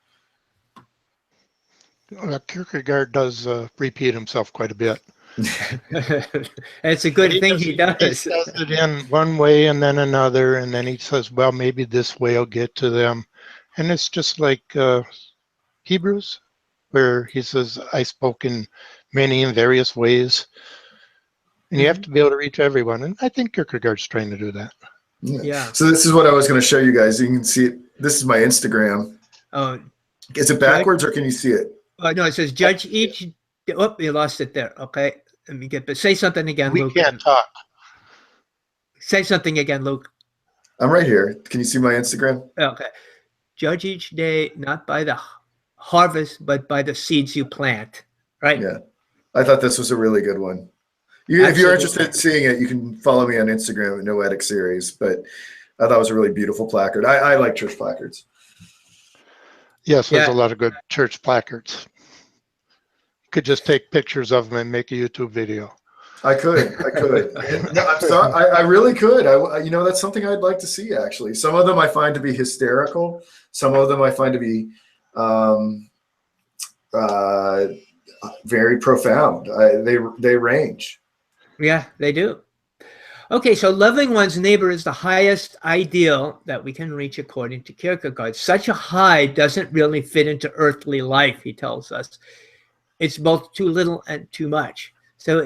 [SPEAKER 3] Kierkegaard does repeat himself quite a bit.
[SPEAKER 2] It's a good thing he does.
[SPEAKER 3] He says it in one way and then another, and then he says, well, maybe this way will get to them. And it's just like Hebrews, where he says, I spoke in many and various ways. And you have to be able to reach everyone. And I think Kierkegaard's trying to do that.
[SPEAKER 2] Yeah.
[SPEAKER 1] So this is what I was going to show you guys. You can see it. This is my Instagram.
[SPEAKER 2] Oh,
[SPEAKER 1] is it backwards or can you see it?
[SPEAKER 2] No, it says judge each. Oh, you lost it there. Okay. Let me get, but say something again, Luke.
[SPEAKER 3] We can't talk.
[SPEAKER 2] Say something again, Luke.
[SPEAKER 1] I'm right here. Can you see my Instagram?
[SPEAKER 2] Okay. Judge each day, not by the harvest, but by the seeds you plant. Right?
[SPEAKER 1] Yeah. I thought this was a really good one. If you're interested in seeing it, you can follow me on Instagram at Noetic Series. But I thought it was a really beautiful placard. I like church placards.
[SPEAKER 3] Yes, there's a lot of good church placards. Could just take pictures of them and make a YouTube video.
[SPEAKER 1] I could. No, I'm sorry. I really could. That's something I'd like to see, actually. Some of them I find to be hysterical. Some of them I find to be very profound. They range.
[SPEAKER 2] Yeah, they do. Okay, so loving one's neighbor is the highest ideal that we can reach according to Kierkegaard. Such a high doesn't really fit into earthly life, he tells us. It's both too little and too much. So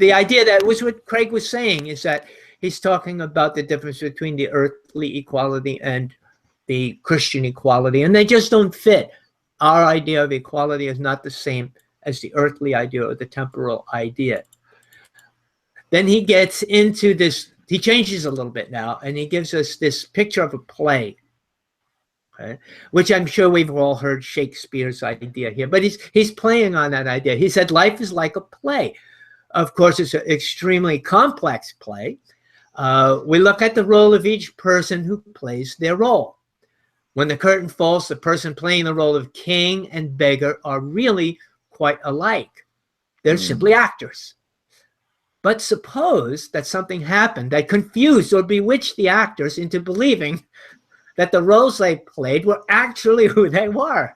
[SPEAKER 2] the idea that was what Craig was saying is that he's talking about the difference between the earthly equality and the Christian equality, and they just don't fit. Our idea of equality is not the same as the earthly idea or the temporal idea. Then he gets into this, he changes a little bit now, and he gives us this picture of a play, okay, which I'm sure we've all heard Shakespeare's idea here, but he's playing on that idea. He said life is like a play. Of course, it's an extremely complex play. We look at the role of each person who plays their role. When the curtain falls, the person playing the role of king and beggar are really quite alike. They're simply actors. But suppose that something happened that confused or bewitched the actors into believing that the roles they played were actually who they were.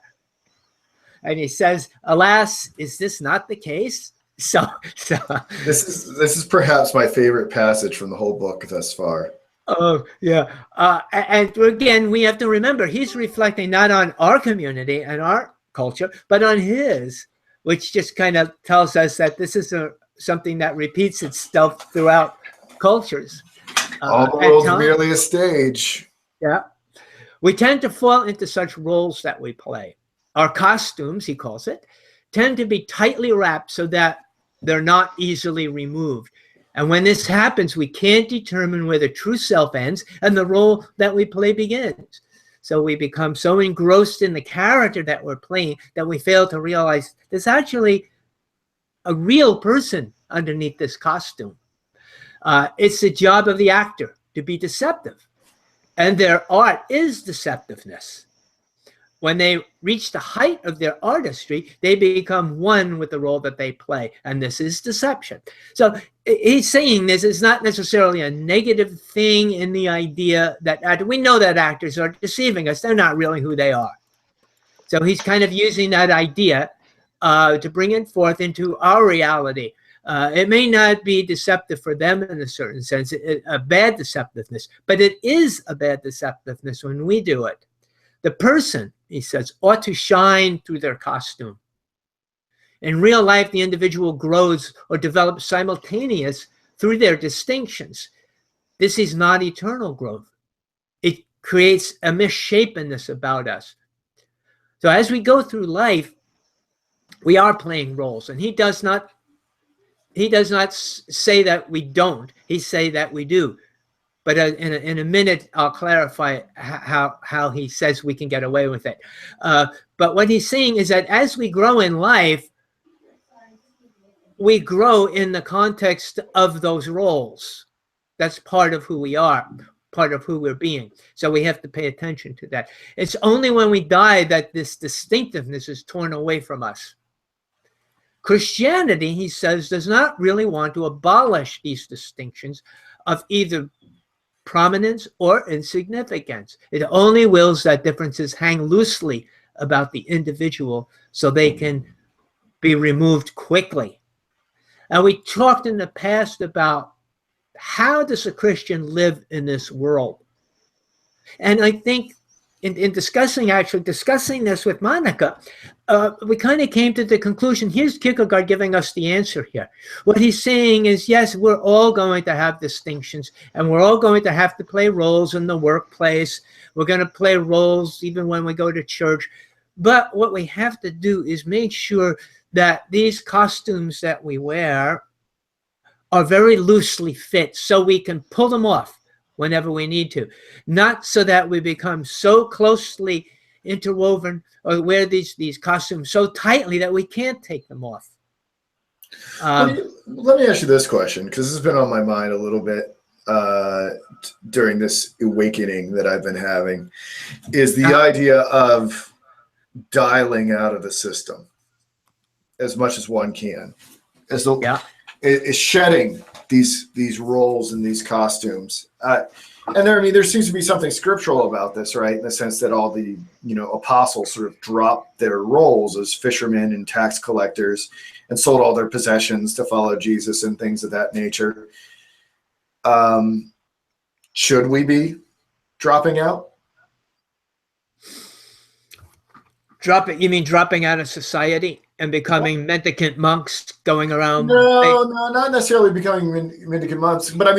[SPEAKER 2] And he says, alas, is this not the case? So
[SPEAKER 1] this is perhaps my favorite passage from the whole book thus far.
[SPEAKER 2] Oh, yeah. And again, we have to remember, he's reflecting not on our community and our culture, but on his, which just kind of tells us that this is something that repeats itself throughout cultures.
[SPEAKER 1] All the world's merely a stage.
[SPEAKER 2] Yeah. We tend to fall into such roles that we play. Our costumes, he calls it, tend to be tightly wrapped so that they're not easily removed. And when this happens, we can't determine where the true self ends and the role that we play begins. So we become so engrossed in the character that we're playing that we fail to realize there's actually a real person underneath this costume. It's the job of the actor to be deceptive. And their art is deceptiveness. When they reach the height of their artistry, they become one with the role that they play. And this is deception. So he's saying this is not necessarily a negative thing in the idea that we know that actors are deceiving us. They're not really who they are. So he's kind of using that idea to bring it forth into our reality. It may not be deceptive for them in a certain sense, a bad deceptiveness, but it is a bad deceptiveness when we do it. The person, he says, ought to shine through their costume. In real life, the individual grows or develops simultaneous through their distinctions. This is not eternal growth. It creates a misshapenness about us. So as we go through life, we are playing roles, and he does not say that we don't. He say that we do. But in a minute, I'll clarify how he says we can get away with it. But what he's saying is that as we grow in life, we grow in the context of those roles. That's part of who we are, part of who we're being. So we have to pay attention to that. It's only when we die that this distinctiveness is torn away from us. Christianity, he says, does not really want to abolish these distinctions of either prominence or insignificance. It only wills that differences hang loosely about the individual so they can be removed quickly. And we talked in the past about how does a Christian live in this world? And I think in discussing this with Monica, we kind of came to the conclusion, here's Kierkegaard giving us the answer here. What he's saying is, yes, we're all going to have distinctions, and we're all going to have to play roles in the workplace. We're going to play roles even when we go to church. But what we have to do is make sure that these costumes that we wear are very loosely fit so we can pull them off whenever we need to, not so that we become so closely interwoven or wear these costumes so tightly that we can't take them off.
[SPEAKER 1] Let me ask you this question, because this has been on my mind a little bit during this awakening that I've been having, is the idea of dialing out of the system as much as one can. Is shedding these roles and these costumes. And there seems to be something scriptural about this, right? In the sense that all the, apostles sort of dropped their roles as fishermen and tax collectors and sold all their possessions to follow Jesus and things of that nature. Should we be dropping out?
[SPEAKER 2] You mean dropping out of society? and becoming mendicant monks going around.
[SPEAKER 1] No, not necessarily becoming mendicant monks, but I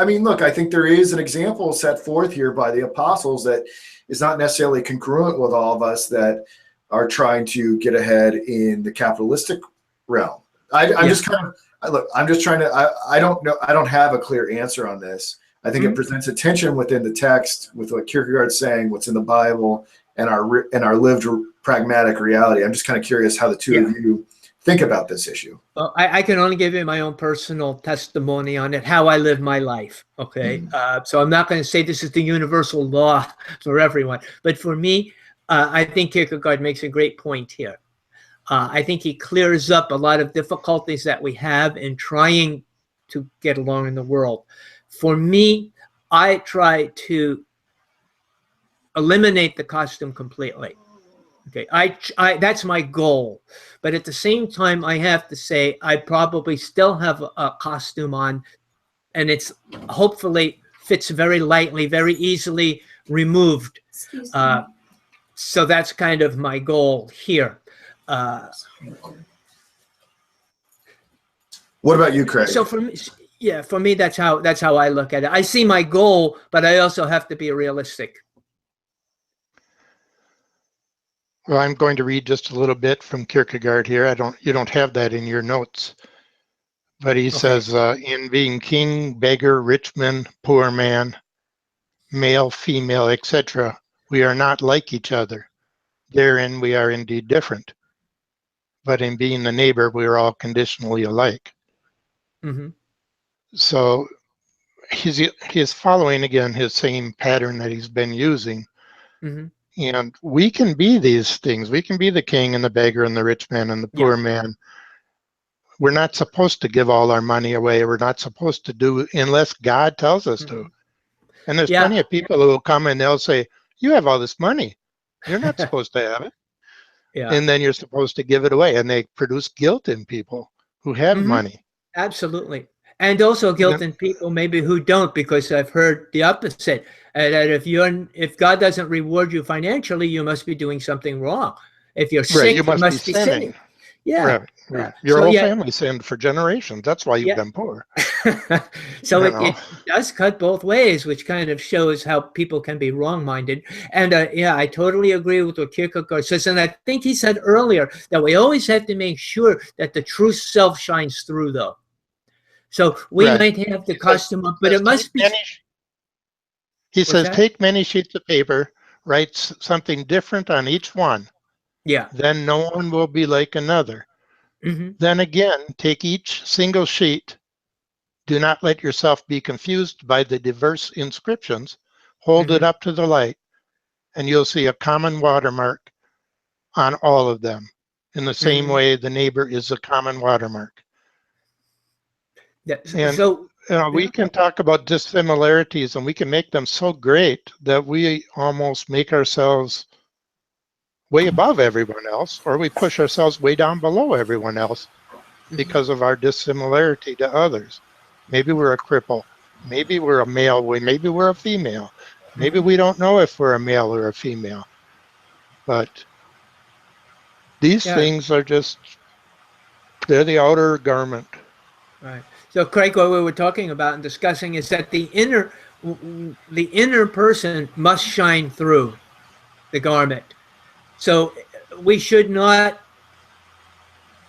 [SPEAKER 1] mean, look, I think there is an example set forth here by the apostles that is not necessarily congruent with all of us that are trying to get ahead in the capitalistic realm. I'm just kind of, look, I'm just trying to, I don't know, I don't have a clear answer on this. I think it presents a tension within the text with what Kierkegaard's saying, what's in the Bible, and our lived pragmatic reality. I'm just kind of curious how the two of you think about this issue.
[SPEAKER 2] Well, I can only give you my own personal testimony on it, how I live my life. Okay. So I'm not going to say this is the universal law for everyone, but for me, I think Kierkegaard makes a great point here. I think he clears up a lot of difficulties that we have in trying to get along in the world. For me, I try to eliminate the costume completely. Okay, that's my goal. But at the same time, I have to say I probably still have a costume on, and it's hopefully fits very lightly, very easily removed. So that's kind of my goal here.
[SPEAKER 1] What about you, Craig?
[SPEAKER 2] So for me, that's how I look at it. I see my goal, but I also have to be realistic.
[SPEAKER 3] Well, I'm going to read just a little bit from Kierkegaard here. You don't have that in your notes, but he says, in being king, beggar, rich man, poor man, male, female, etc., we are not like each other. Therein we are indeed different. But in being the neighbor, we are all conditionally alike. So he's following again his same pattern that he's been using. And we can be these things. We can be the king and the beggar and the rich man and the poor man. We're not supposed to give all our money away. We're not supposed to do unless God tells us to. And there's plenty of people who will come and they'll say, you have all this money. You're not supposed to have it. And then you're supposed to give it away. And they produce guilt in people who have money.
[SPEAKER 2] Absolutely. And also guilt in people maybe who don't, because I've heard the opposite, that if God doesn't reward you financially, you must be doing something wrong. If you're sick, you must be sinning. Your
[SPEAKER 3] whole family sinned for generations. That's why you've been poor.
[SPEAKER 2] So it does cut both ways, which kind of shows how people can be wrong-minded. And I totally agree with what Kierkegaard says. And I think he said earlier that we always have to make sure that the true self shines through, though. So we might have the costume up, but it must be.
[SPEAKER 3] He says, take many sheets of paper, write something different on each one. Then no one will be like another. Then again, take each single sheet. Do not let yourself be confused by the diverse inscriptions. Hold it up to the light, and you'll see a common watermark on all of them. In the same way, the neighbor is a common watermark. And we can talk about dissimilarities, and we can make them so great that we almost make ourselves way above everyone else, or we push ourselves way down below everyone else because of our dissimilarity to others. Maybe we're a cripple. Maybe we're a male. Maybe we're a female. Maybe we don't know if we're a male or a female. But these things are they're the outer garment.
[SPEAKER 2] Right. So, Craig, what we were talking about and discussing is that the inner person must shine through the garment. So we should not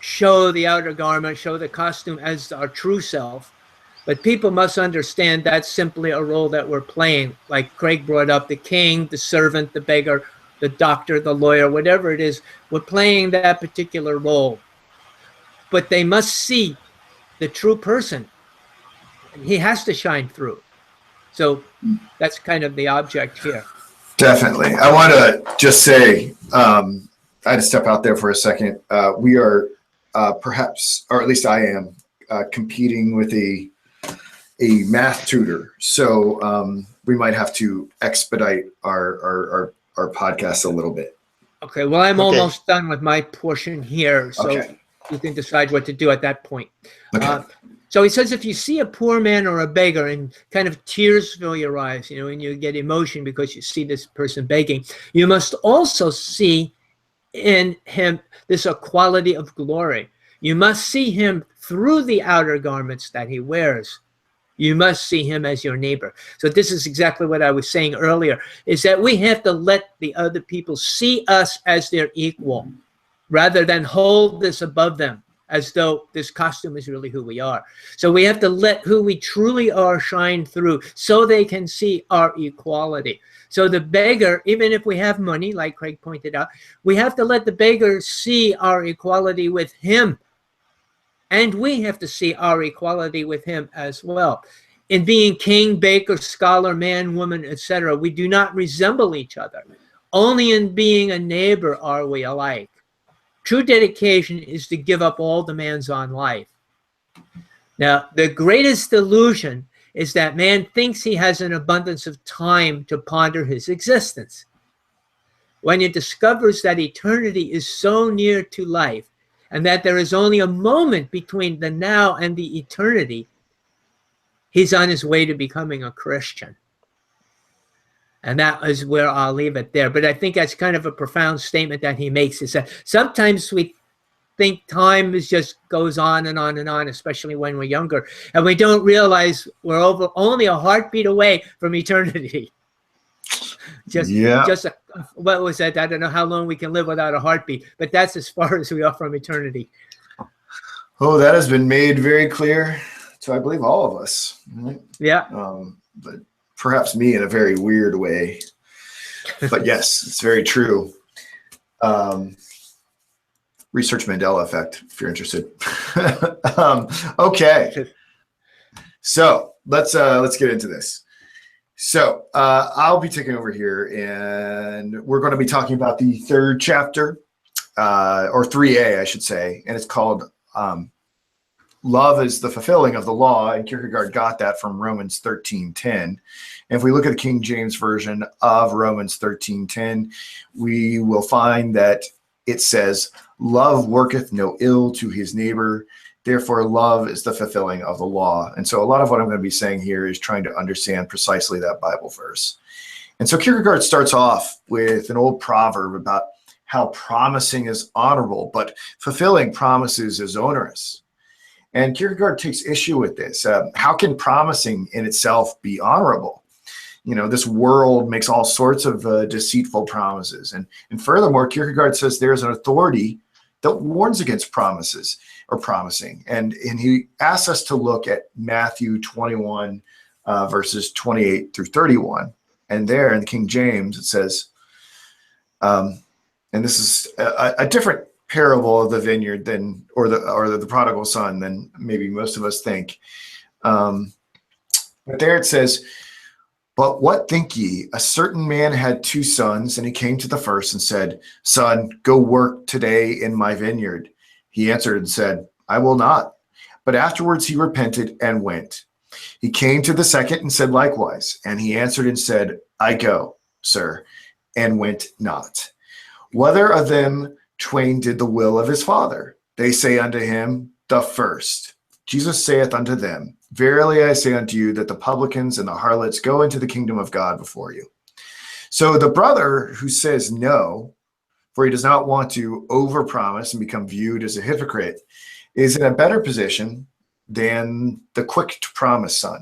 [SPEAKER 2] show the outer garment, show the costume as our true self, but people must understand that's simply a role that we're playing. Like Craig brought up, the king, the servant, the beggar, the doctor, the lawyer, whatever it is, we're playing that particular role. But they must see the true person. He has to shine through. So that's kind of the object here.
[SPEAKER 1] Definitely. I want to just say, I had to step out there for a second. We are perhaps, or at least I am, competing with a math tutor. So we might have to expedite our podcast a little bit.
[SPEAKER 2] Okay. Well, I'm almost done with my portion here. So you can decide what to do at that point. So he says, if you see a poor man or a beggar and kind of tears fill your eyes, and you get emotion because you see this person begging, you must also see in him this equality of glory. You must see him through the outer garments that he wears. You must see him as your neighbor. So this is exactly what I was saying earlier, is that we have to let the other people see us as their equal, rather than hold this above them as though this costume is really who we are. So we have to let who we truly are shine through so they can see our equality. So the beggar, even if we have money, like Craig pointed out, we have to let the beggar see our equality with him. And we have to see our equality with him as well. In being king, baker, scholar, man, woman, etc., we do not resemble each other. Only in being a neighbor are we alike. True dedication is to give up all demands on life. Now, the greatest illusion is that man thinks he has an abundance of time to ponder his existence. When he discovers that eternity is so near to life, and that there is only a moment between the now and the eternity, he's on his way to becoming a Christian. And that is where I'll leave it there. But I think that's kind of a profound statement that he makes, is that sometimes we think time is just goes on and on and on, especially when we're younger, and we don't realize we're only a heartbeat away from eternity. What was that? I don't know how long we can live without a heartbeat, but that's as far as we are from eternity.
[SPEAKER 1] Oh, that has been made very clear to, I believe, all of us. Right?
[SPEAKER 2] Yeah.
[SPEAKER 1] But perhaps me in a very weird way. But yes, it's very true. Research Mandela effect, if you're interested. Okay. So let's get into this. So I'll be taking over here, and we're going to be talking about the third chapter, or 3a, I should say, and it's called Love is the Fulfilling of the Law, and Kierkegaard got that from Romans 13:10. And if we look at the King James Version of Romans 13:10, we will find that it says, "Love worketh no ill to his neighbor. Therefore, love is the fulfilling of the law." And so a lot of what I'm going to be saying here is trying to understand precisely that Bible verse. And so Kierkegaard starts off with an old proverb about how promising is honorable, but fulfilling promises is onerous. And Kierkegaard takes issue with this. How can promising in itself be honorable? You know, this world makes all sorts of deceitful promises. And furthermore, Kierkegaard says there's an authority that warns against promises or promising. And he asks us to look at Matthew 21, verses 28 through 31. And there in the King James, it says, and this is a different parable of the vineyard than, or the prodigal son than maybe most of us think. But there it says, "But what think ye? A certain man had 2 sons, and he came to the first and said, Son, go work today in my vineyard. He answered and said, I will not. But afterwards he repented and went. He came to the second and said likewise. And he answered and said, I go, sir, and went not. Whether of them twain did the will of his father? They say unto him, the first. Jesus saith unto them, Verily I say unto you that the publicans and the harlots go into the kingdom of God before you." So the brother who says no, for he does not want to overpromise and become viewed as a hypocrite, is in a better position than the quick to promise son.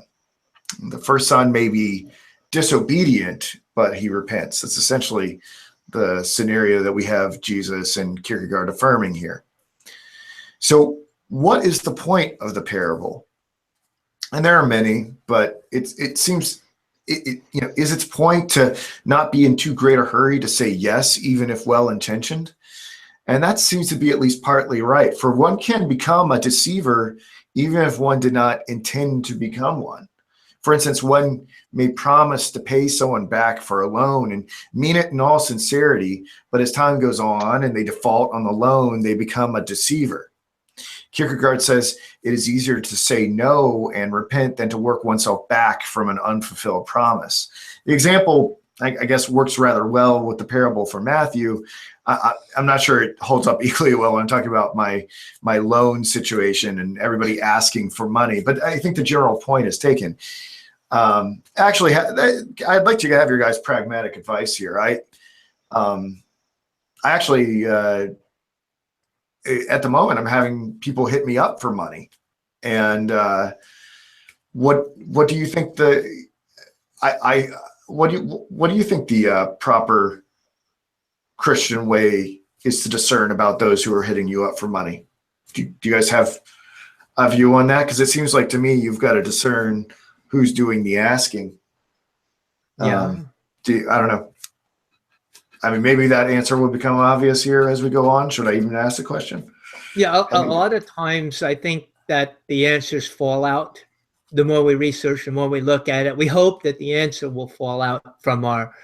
[SPEAKER 1] The first son may be disobedient, but he repents. That's essentially the scenario that we have Jesus and Kierkegaard affirming here. So what is the point of the parable? And there are many, but it seems, is its point to not be in too great a hurry to say yes, even if well-intentioned? And that seems to be at least partly right. For one can become a deceiver even if one did not intend to become one. For instance, one may promise to pay someone back for a loan and mean it in all sincerity, but as time goes on and they default on the loan, they become a deceiver. Kierkegaard says it is easier to say no and repent than to work oneself back from an unfulfilled promise. The example, I guess, works rather well with the parable from Matthew. I'm not sure it holds up equally well when I'm talking about my loan situation and everybody asking for money, but I think the general point is taken. Actually, I'd like to have your guys' pragmatic advice here. I actually, at the moment, I'm having people hit me up for money. And what do you think what do you think the proper Christian way is to discern about those who are hitting you up for money? Do you guys have a view on that? Because it seems like to me you've got to discern who's doing the asking.
[SPEAKER 2] Yeah.
[SPEAKER 1] I don't know. I mean, maybe that answer will become obvious here as we go on. Should I even ask the question?
[SPEAKER 2] Yeah, a lot of times I think that the answers fall out. The more we research, the more we look at it. We hope that the answer will fall out from our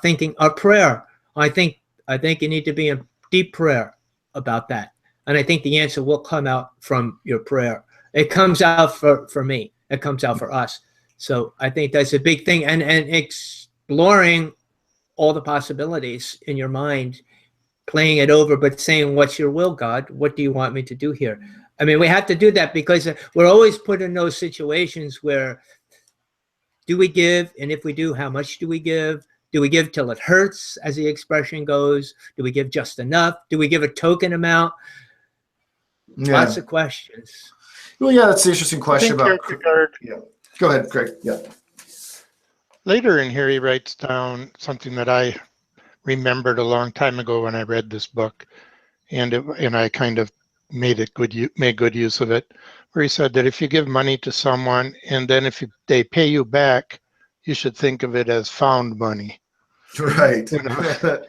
[SPEAKER 2] thinking, our prayer. I think you need to be in deep prayer about that. And I think the answer will come out from your prayer. It comes out for me. It comes out for us. So I think that's a big thing. And exploring all the possibilities in your mind, playing it over, but saying, what's your will, God? What do you want me to do here? I mean, we have to do that because we're always put in those situations where do we give? And if we do, how much do we give? Do we give till it hurts, as the expression goes? Do we give just enough? Do we give a token amount?
[SPEAKER 1] Yeah.
[SPEAKER 2] Lots of questions.
[SPEAKER 1] Well, yeah, that's the interesting question about
[SPEAKER 3] Kierkegaard.
[SPEAKER 1] Yeah. Go ahead, Craig. Yeah.
[SPEAKER 3] Later in here, he writes down something that I remembered a long time ago when I read this book, and I kind of made good use of it, where he said that if you give money to someone and then they pay you back, you should think of it as found money.
[SPEAKER 1] Right.
[SPEAKER 3] You know,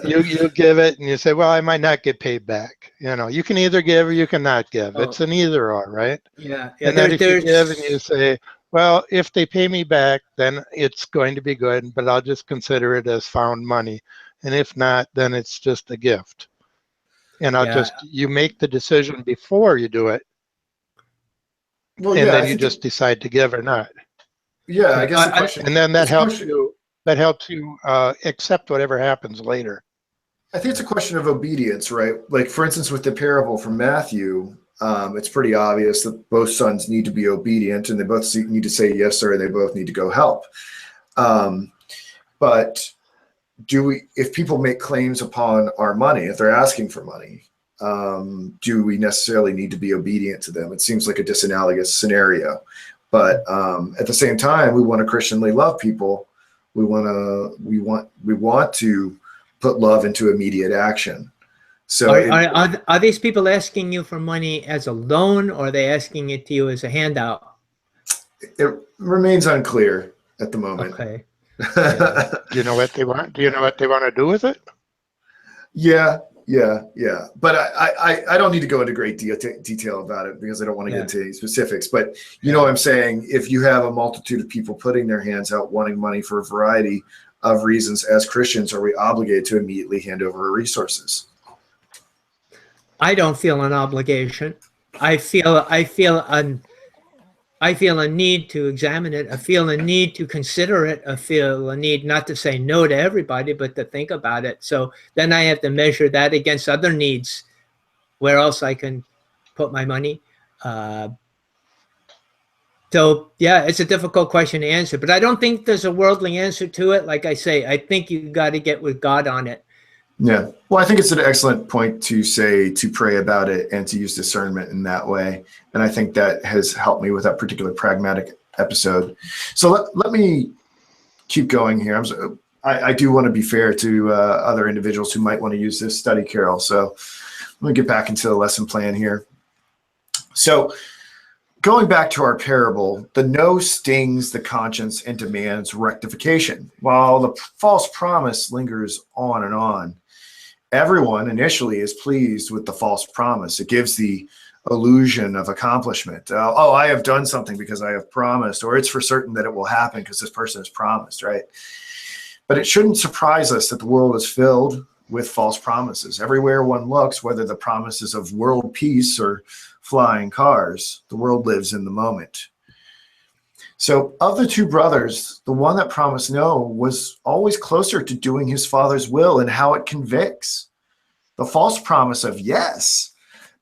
[SPEAKER 3] you give it and you say, well, I might not get paid back. You know, you can either give or you cannot give. It's an either or, right?
[SPEAKER 2] Yeah.
[SPEAKER 3] And then if you give and you say, well, if they pay me back, then it's going to be good, but I'll just consider it as found money. And if not, then it's just a gift. And you make the decision before you do it.
[SPEAKER 1] Well,
[SPEAKER 3] and
[SPEAKER 1] yeah,
[SPEAKER 3] then you just decide to give or not.
[SPEAKER 1] Yeah, I guess the question.
[SPEAKER 3] And then that helps you accept whatever happens later.
[SPEAKER 1] I think it's a question of obedience, right? Like, for instance, with the parable from Matthew, it's pretty obvious that both sons need to be obedient and they both need to say yes, sir, and they both need to go help. But if people make claims upon our money, if they're asking for money, do we necessarily need to be obedient to them? It seems like a disanalogous scenario. But at the same time, we want to Christianly love people. We want to put love into immediate action. So
[SPEAKER 2] are these people asking you for money as a loan, or are they asking it to you as a handout?
[SPEAKER 1] It remains unclear at the moment.
[SPEAKER 2] Okay.
[SPEAKER 3] Yeah. Do you know what they want? Do you know what they want to do with it?
[SPEAKER 1] Yeah. But I don't need to go into great detail about it because I don't want to get into any specifics. But you know what I'm saying? If you have a multitude of people putting their hands out wanting money for a variety of reasons, as Christians, are we obligated to immediately hand over our resources?
[SPEAKER 2] I don't feel an obligation. I feel a need to examine it. I feel a need to consider it. I feel a need not to say no to everybody, but to think about it. So then I have to measure that against other needs, where else I can put my money. So yeah, it's a difficult question to answer, but I don't think there's a worldly answer to it. Like I say, I think you got to get with God on it.
[SPEAKER 1] Yeah. Well, I think it's an excellent point to say, to pray about it and to use discernment in that way. And I think that has helped me with that particular pragmatic episode. So let me keep going here. I do want to be fair to other individuals who might want to use this study carrel. So let me get back into the lesson plan here. So going back to our parable, the no stings the conscience and demands rectification, while the false promise lingers on and on. Everyone initially is pleased with the false promise. It gives the illusion of accomplishment. Oh, I have done something because I have promised, or it's for certain that it will happen because this person has promised, right? But it shouldn't surprise us that the world is filled with false promises. Everywhere one looks, whether the promises of world peace or flying cars, the world lives in the moment. So of the two brothers, the one that promised no was always closer to doing his father's will and how it convicts. The false promise of yes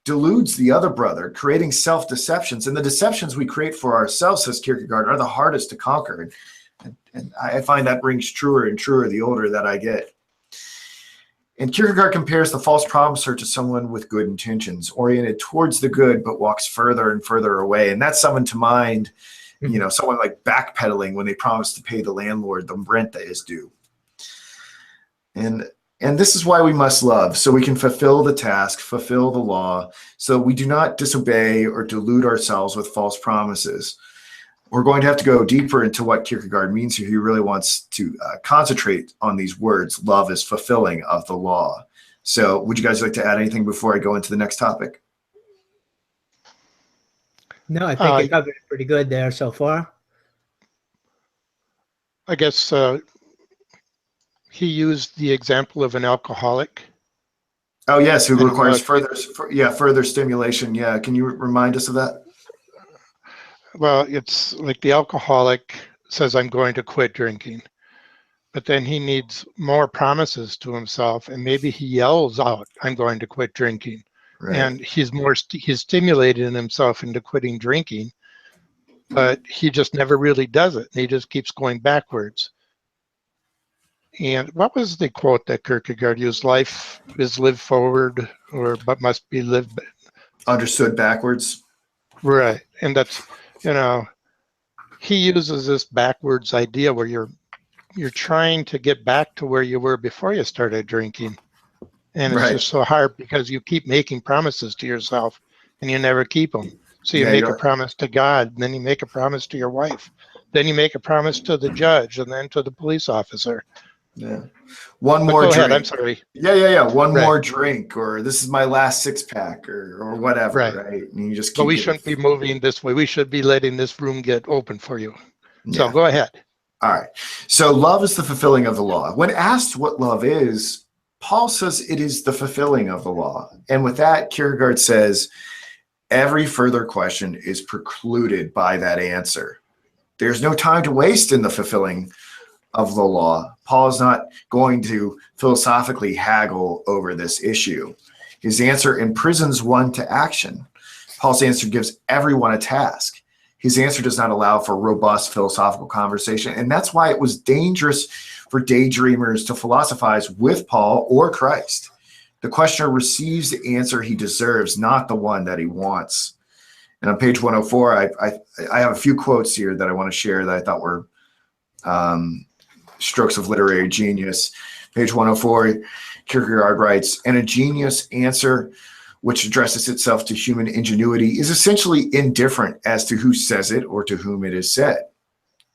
[SPEAKER 1] deludes the other brother, creating self-deceptions. And the deceptions we create for ourselves, says Kierkegaard, are the hardest to conquer. And I find that rings truer and truer the older that I get. And Kierkegaard compares the false promiser to someone with good intentions, oriented towards the good, but walks further and further away. And that's someone to mind, someone like backpedaling when they promise to pay the landlord the rent that is due. And this is why we must love, so we can fulfill the task, fulfill the law, so we do not disobey or delude ourselves with false promises. We're going to have to go deeper into what Kierkegaard means here. He really wants to concentrate on these words. Love is fulfilling of the law. So would you guys like to add anything before I go into the next topic?
[SPEAKER 2] No, I think you covered it pretty good there so far.
[SPEAKER 3] I guess he used the example of an alcoholic.
[SPEAKER 1] Oh, yes, who requires further stimulation. Yeah, can you remind us of that?
[SPEAKER 3] Well, it's like the alcoholic says, I'm going to quit drinking, but then he needs more promises to himself, and maybe he yells out, I'm going to quit drinking. Right. And he's stimulated himself into quitting drinking, but he just never really does it. He just keeps going backwards. And what was the quote that Kierkegaard used? Life is lived forward, but must be lived
[SPEAKER 1] understood backwards.
[SPEAKER 3] Right. And that's, he uses this backwards idea where you're trying to get back to where you were before you started drinking. And it's just so hard because you keep making promises to yourself and you never keep them. So you make a promise to God, and then you make a promise to your wife. Then you make a promise to the judge and then to the police officer.
[SPEAKER 1] Yeah. One more drink.
[SPEAKER 3] Ahead, I'm sorry.
[SPEAKER 1] Yeah. One more drink, or this is my last 6-pack, or whatever. Right. And you just keep.
[SPEAKER 3] But we shouldn't be moving this way. We should be letting this room get open for you. So go ahead.
[SPEAKER 1] All right. So love is the fulfilling of the law. When asked what love is, Paul says it is the fulfilling of the law. And with that, Kierkegaard says every further question is precluded by that answer. There's no time to waste in the fulfilling of the law. Paul is not going to philosophically haggle over this issue. His answer imprisons one to action. Paul's answer gives everyone a task. His answer does not allow for robust philosophical conversation, and that's why it was dangerous for daydreamers to philosophize with Paul or Christ. The questioner receives the answer he deserves, not the one that he wants. And on page 104, I have a few quotes here that I want to share that I thought were strokes of literary genius. Page 104, Kierkegaard writes, and a genius answer which addresses itself to human ingenuity is essentially indifferent as to who says it or to whom it is said.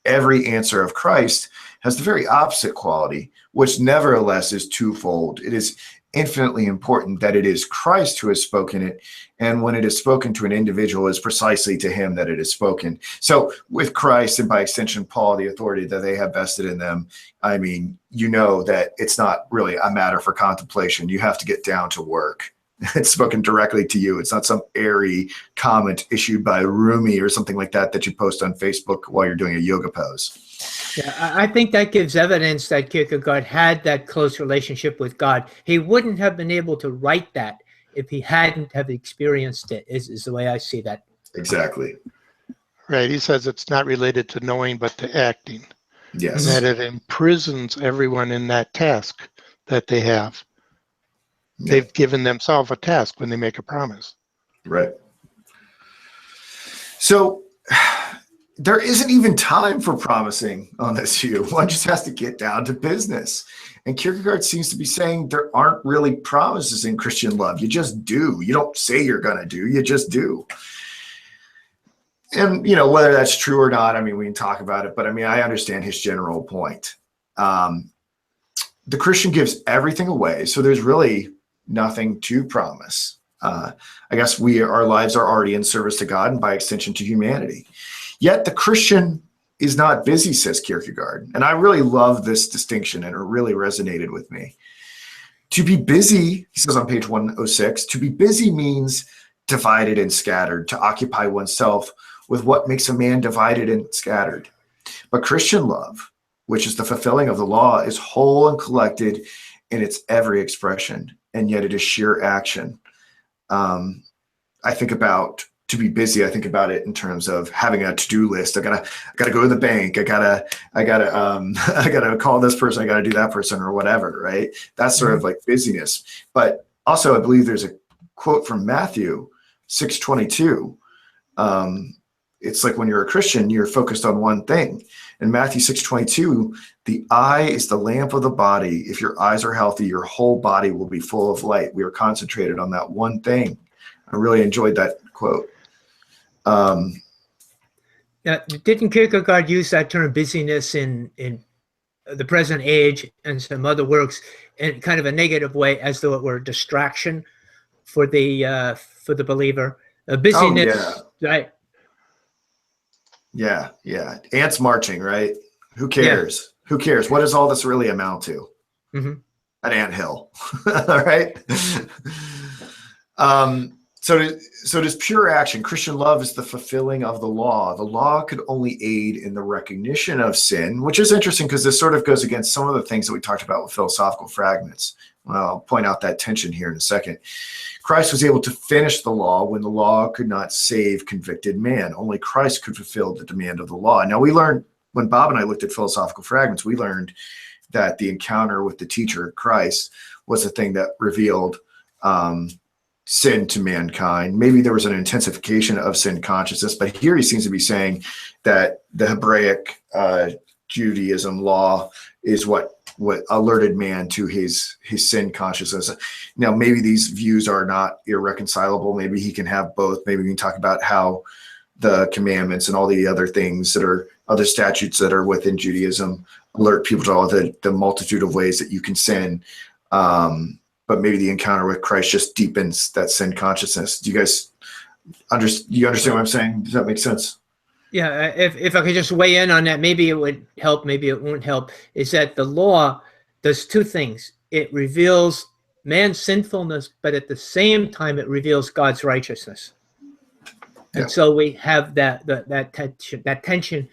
[SPEAKER 1] Every answer of Christ has the very opposite quality, which nevertheless is twofold. It is infinitely important that it is Christ who has spoken it, and when it is spoken to an individual, it's precisely to him that it is spoken. So with Christ, and by extension Paul, the authority that they have vested in them, I mean, that it's not really a matter for contemplation. You have to get down to work. It's spoken directly to you. It's not some airy comment issued by Rumi or something like that you post on Facebook while you're doing a yoga pose.
[SPEAKER 2] Yeah, I think that gives evidence that Kierkegaard had that close relationship with God. He wouldn't have been able to write that if he hadn't have experienced it, is the way I see that.
[SPEAKER 1] Exactly.
[SPEAKER 3] Right. He says it's not related to knowing, but to acting.
[SPEAKER 1] Yes.
[SPEAKER 3] And that it imprisons everyone in that task that they have. Yeah. They've given themselves a task when they make a promise.
[SPEAKER 1] Right. So there isn't even time for promising on this view. One just has to get down to business. And Kierkegaard seems to be saying there aren't really promises in Christian love. You just do. You don't say you're going to do. You just do. And, whether that's true or not, we can talk about it. But, I understand his general point. The Christian gives everything away. So there's really nothing to promise. I guess our lives are already in service to God and by extension to humanity. Yet the Christian is not busy, says Kierkegaard. And I really love this distinction, and it really resonated with me. To be busy, he says on page 106, to be busy means divided and scattered, to occupy oneself with what makes a man divided and scattered. But Christian love, which is the fulfilling of the law, is whole and collected in its every expression, and yet it is sheer action. I think about to be busy. I think about it in terms of having a to-do list. I gotta go to the bank. I gotta call this person. I gotta do that person or whatever, right? That's sort of like busyness. But also I believe there's a quote from Matthew 6:22. It's like when you're a Christian, you're focused on one thing. In Matthew 6:22, the eye is the lamp of the body. If your eyes are healthy, your whole body will be full of light. We are concentrated on that one thing. I really enjoyed that quote.
[SPEAKER 2] Didn't Kierkegaard use that term busyness in the present age and some other works in kind of a negative way, as though it were a distraction for the believer? Busyness, right?
[SPEAKER 1] Yeah. Ants marching, right? Who cares? Yeah. Who cares? What does all this really amount to?
[SPEAKER 2] Mm-hmm.
[SPEAKER 1] An anthill, all right? So does pure action. Christian love is the fulfilling of the law. The law could only aid in the recognition of sin, which is interesting because this sort of goes against some of the things that we talked about with philosophical fragments. Well, I'll point out that tension here in a second. Christ was able to finish the law when the law could not save convicted man. Only Christ could fulfill the demand of the law. Now, we learned, when Bob and I looked at philosophical fragments, we learned that the encounter with the teacher, Christ, was the thing that revealed sin to mankind. Maybe there was an intensification of sin consciousness, but here he seems to be saying that the Hebraic Judaism law is what alerted man to his sin consciousness. Now, maybe these views are not irreconcilable. Maybe he can have both. Maybe we can talk about how the commandments and all the other things that are other statutes that are within Judaism alert people to all the multitude of ways that you can sin. But maybe the encounter with Christ just deepens that sin consciousness. Do you guys understand what I'm saying? Does that make sense?
[SPEAKER 2] Yeah, if I could just weigh in on that, maybe it would help, maybe it won't help, is that the law does two things. It reveals man's sinfulness, but at the same time, it reveals God's righteousness. And so we have that tension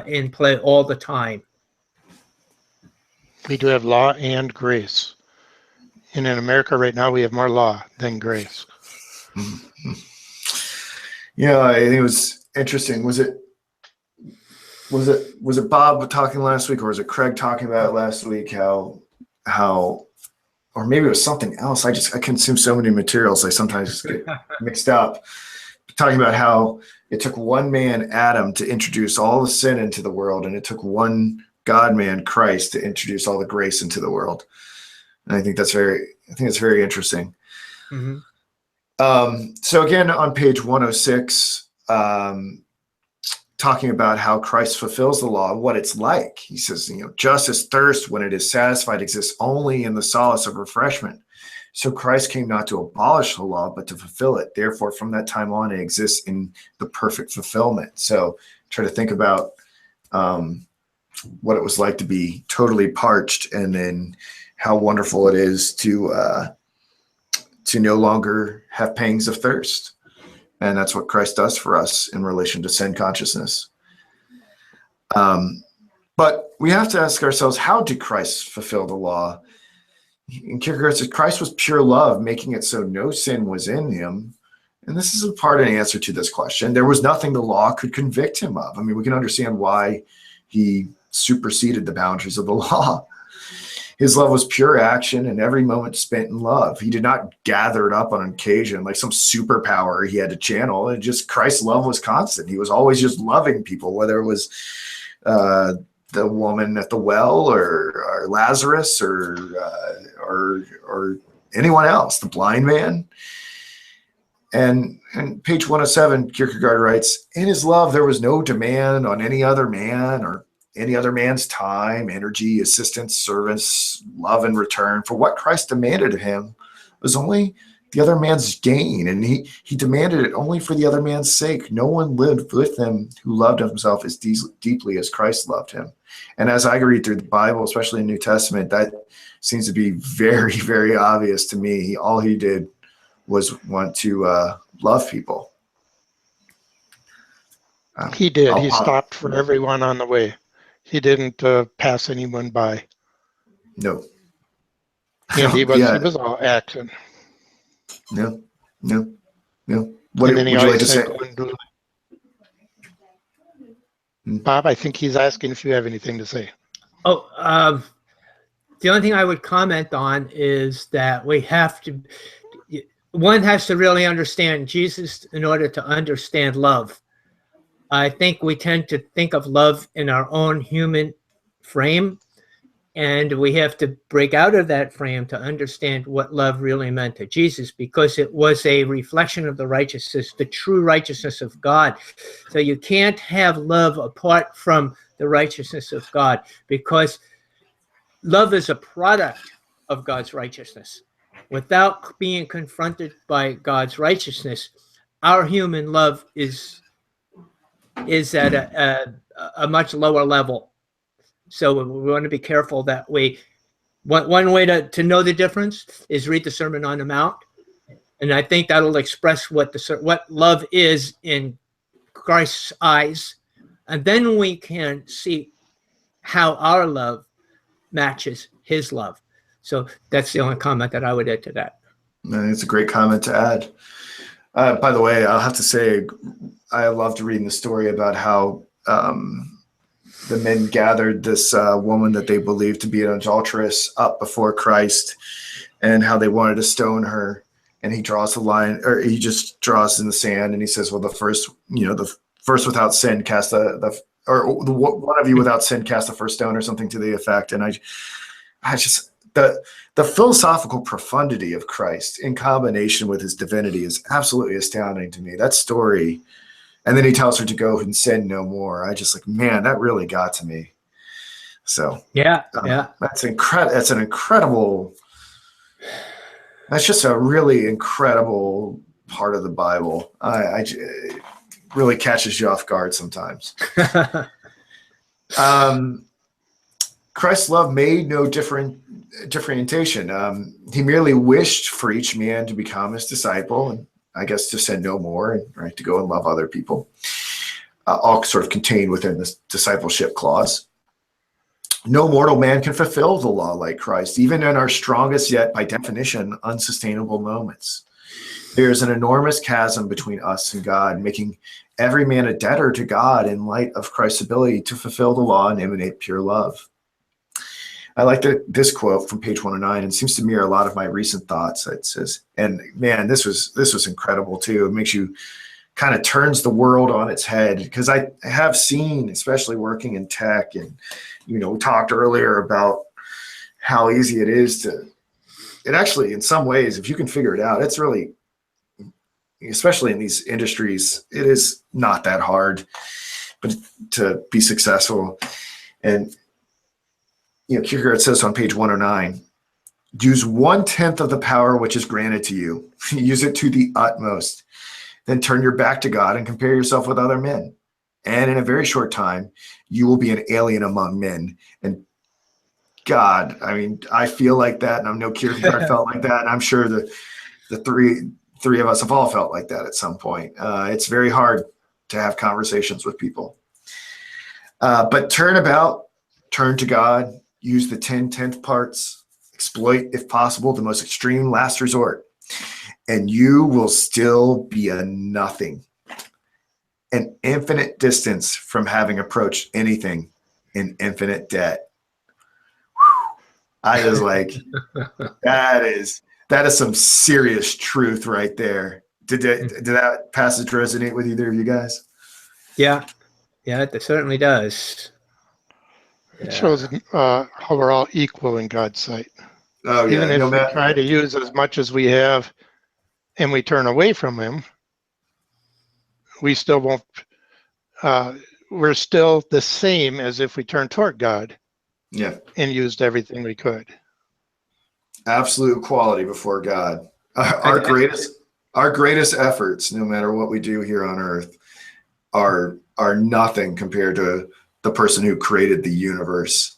[SPEAKER 2] in play all the time.
[SPEAKER 3] We do have law and grace. And in America right now, we have more law than grace.
[SPEAKER 1] Yeah, I think it was interesting. Was it Bob talking last week, or was it Craig talking about it last week? How, or maybe it was something else. I consume so many materials, I sometimes get mixed up. Talking about how it took one man, Adam, to introduce all the sin into the world, and it took one God man, Christ, to introduce all the grace into the world. And I think it's very interesting.
[SPEAKER 2] Mm-hmm.
[SPEAKER 1] So again, on page 106, talking about how Christ fulfills the law, what it's like. He says, just as thirst, when it is satisfied, exists only in the solace of refreshment. So Christ came not to abolish the law, but to fulfill it. Therefore, from that time on, it exists in the perfect fulfillment. So try to think about what it was like to be totally parched, and then how wonderful it is to no longer have pangs of thirst. And that's what Christ does for us in relation to sin consciousness. But we have to ask ourselves, how did Christ fulfill the law? And Kierkegaard says Christ was pure love, making it so no sin was in him. And this is a part of the answer to this question. There was nothing the law could convict him of. I mean, we can understand why he superseded the boundaries of the law. His love was pure action, and every moment spent in love. He did not gather it up on occasion like some superpower he had to channel. And just Christ's love was constant. He was always just loving people, whether it was the woman at the well, or Lazarus, or anyone else, the blind man. And page 107, Kierkegaard writes, in his love, there was no demand on any other man or any other man's time, energy, assistance, service, love in return. For what Christ demanded of him was only the other man's gain, and he demanded it only for the other man's sake. No one lived with him who loved himself as deeply as Christ loved him. And as I read through the Bible, especially in the New Testament, that seems to be very, very obvious to me. All he did was want to love people.
[SPEAKER 3] He did. He stopped for everyone on the way. He didn't pass anyone by.
[SPEAKER 1] No.
[SPEAKER 3] And he was all action.
[SPEAKER 1] No. What
[SPEAKER 3] And then
[SPEAKER 1] would
[SPEAKER 3] he
[SPEAKER 1] you like
[SPEAKER 3] always
[SPEAKER 1] to
[SPEAKER 3] said,
[SPEAKER 1] say?
[SPEAKER 3] "Go and do." Bob, I think he's asking if you have anything to say.
[SPEAKER 2] Oh, the only thing I would comment on is that one has to really understand Jesus in order to understand love. I think we tend to think of love in our own human frame, and we have to break out of that frame to understand what love really meant to Jesus, because it was a reflection of the righteousness, the true righteousness of God. So you can't have love apart from the righteousness of God, because love is a product of God's righteousness. Without being confronted by God's righteousness, our human love is at a much lower level. So we want to be careful that one way to know the difference is read the Sermon on the Mount, and I think that'll express what love is in Christ's eyes, and then we can see how our love matches his love. So that's the only comment that I would add to that.
[SPEAKER 1] It's a great comment to add. By the way, I'll have to say, I loved reading the story about how the men gathered this woman that they believed to be an adulteress up before Christ, and how they wanted to stone her. And he draws the line, or he just draws in the sand, and he says, "Well, the first without sin cast one of you without sin cast the first stone," or something to the effect. And I just the philosophical profundity of Christ in combination with his divinity is absolutely astounding to me. That story. And then he tells her to go and sin no more. I just like, man, that really got to me. So
[SPEAKER 2] yeah.
[SPEAKER 1] That's an incredible. That's just a really incredible part of the Bible. It really catches you off guard sometimes. Christ's love made no differentiation. He merely wished for each man to become his disciple, and I guess to sin no more, right? To go and love other people, all sort of contained within this discipleship clause. No mortal man can fulfill the law like Christ, even in our strongest yet, by definition, unsustainable moments. There is an enormous chasm between us and God, making every man a debtor to God in light of Christ's ability to fulfill the law and emanate pure love. I like this quote from page 109, and seems to mirror a lot of my recent thoughts. It says, and man, this was incredible too. It makes you kind of turns the world on its head, because I have seen, especially working in tech, and we talked earlier about how easy it is it actually, in some ways, if you can figure it out, it's really, especially in these industries, it is not that hard, but to be successful. And Kierkegaard says on page 109, use 1/10 of the power which is granted to you. Use it to the utmost. Then turn your back to God and compare yourself with other men. And in a very short time, you will be an alien among men. And God, I mean, I feel like that, and I know Kierkegaard felt like that, and I'm sure the three of us have all felt like that at some point. It's very hard to have conversations with people. But turn to God. Use the 10/10 parts, exploit, if possible, the most extreme last resort, and you will still be a nothing, an infinite distance from having approached anything in infinite debt. Whew. I was like, that is some serious truth right there. Did that passage resonate with either of you guys?
[SPEAKER 2] Yeah, it certainly does.
[SPEAKER 3] It shows how we're all equal in God's sight.
[SPEAKER 1] Oh, yeah.
[SPEAKER 3] Even if we try to use as much as we have and we turn away from him, we still won't, we're still the same as if we turned toward God and used everything we could. Absolute equality before God.
[SPEAKER 1] Our greatest efforts, no matter what we do here on earth, are nothing compared to the person who created the universe.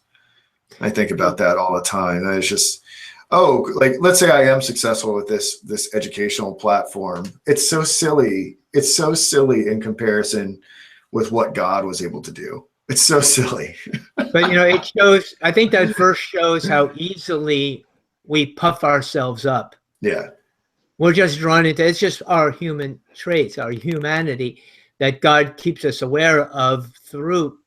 [SPEAKER 1] I think about that all the time. And it's just, like, let's say I am successful with this educational platform. It's so silly. It's so silly in comparison with what God was able to do. It's so silly.
[SPEAKER 2] But it shows, I think that verse shows how easily we puff ourselves up.
[SPEAKER 1] Yeah.
[SPEAKER 2] We're just drawn into, it's just our human traits, our humanity that God keeps us aware of through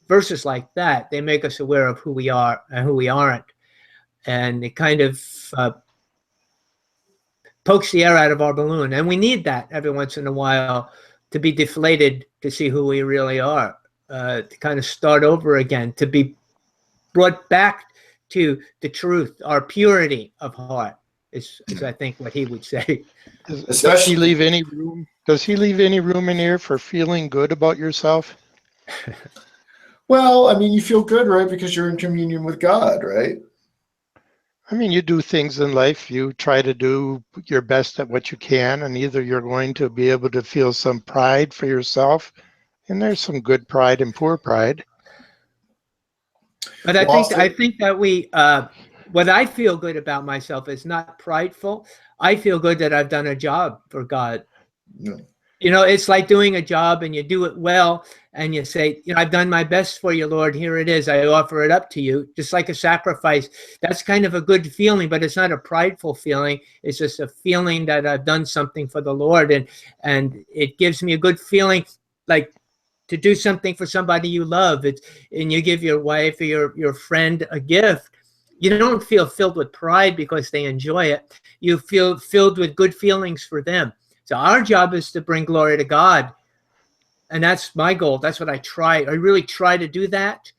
[SPEAKER 2] verses like that. They make us aware of who we are and who we aren't. And it kind of pokes the air out of our balloon. And we need that every once in a while to be deflated, to see who we really are, to kind of start over again, to be brought back to the truth, our purity of heart is I think what he would say.
[SPEAKER 3] Does he leave any room? Does he leave any room in here for feeling good about yourself?
[SPEAKER 1] Well, I mean, you feel good, right? Because you're in communion with God, right?
[SPEAKER 3] I mean, you do things in life. You try to do your best at what you can, and either you're going to be able to feel some pride for yourself, and there's some good pride and poor pride.
[SPEAKER 2] But I think that we, what I feel good about myself is not prideful. I feel good that I've done a job for God.
[SPEAKER 1] Yeah.
[SPEAKER 2] You know, it's like doing a job and you do it well and you say, you know, I've done my best for you, Lord. Here it is. I offer it up to you, just like a sacrifice. That's kind of a good feeling, but it's not a prideful feeling. It's just a feeling that I've done something for the Lord. And it gives me a good feeling, like to do something for somebody you love. And you give your wife or your friend a gift. You don't feel filled with pride because they enjoy it. You feel filled with good feelings for them. So our job is to bring glory to God. And that's my goal. That's what I try. I really try to do that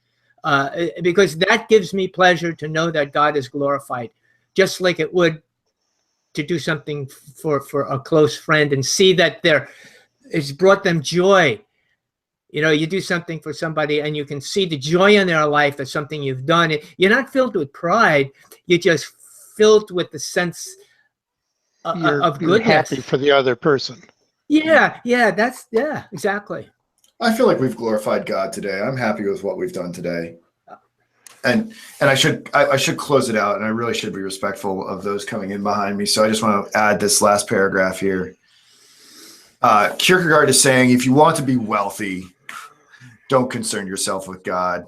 [SPEAKER 2] because that gives me pleasure to know that God is glorified, just like it would to do something for a close friend and see that it's brought them joy. You know, you do something for somebody and you can see the joy in their life that something you've done. You're not filled with pride. You're just filled with the sense of goodness.
[SPEAKER 3] You're happy for the other person.
[SPEAKER 2] Yeah, exactly.
[SPEAKER 1] I feel like we've glorified God today. I'm happy with what we've done today. And I should close it out, and I really should be respectful of those coming in behind me. So I just want to add this last paragraph here. Kierkegaard is saying, if you want to be wealthy, don't concern yourself with God.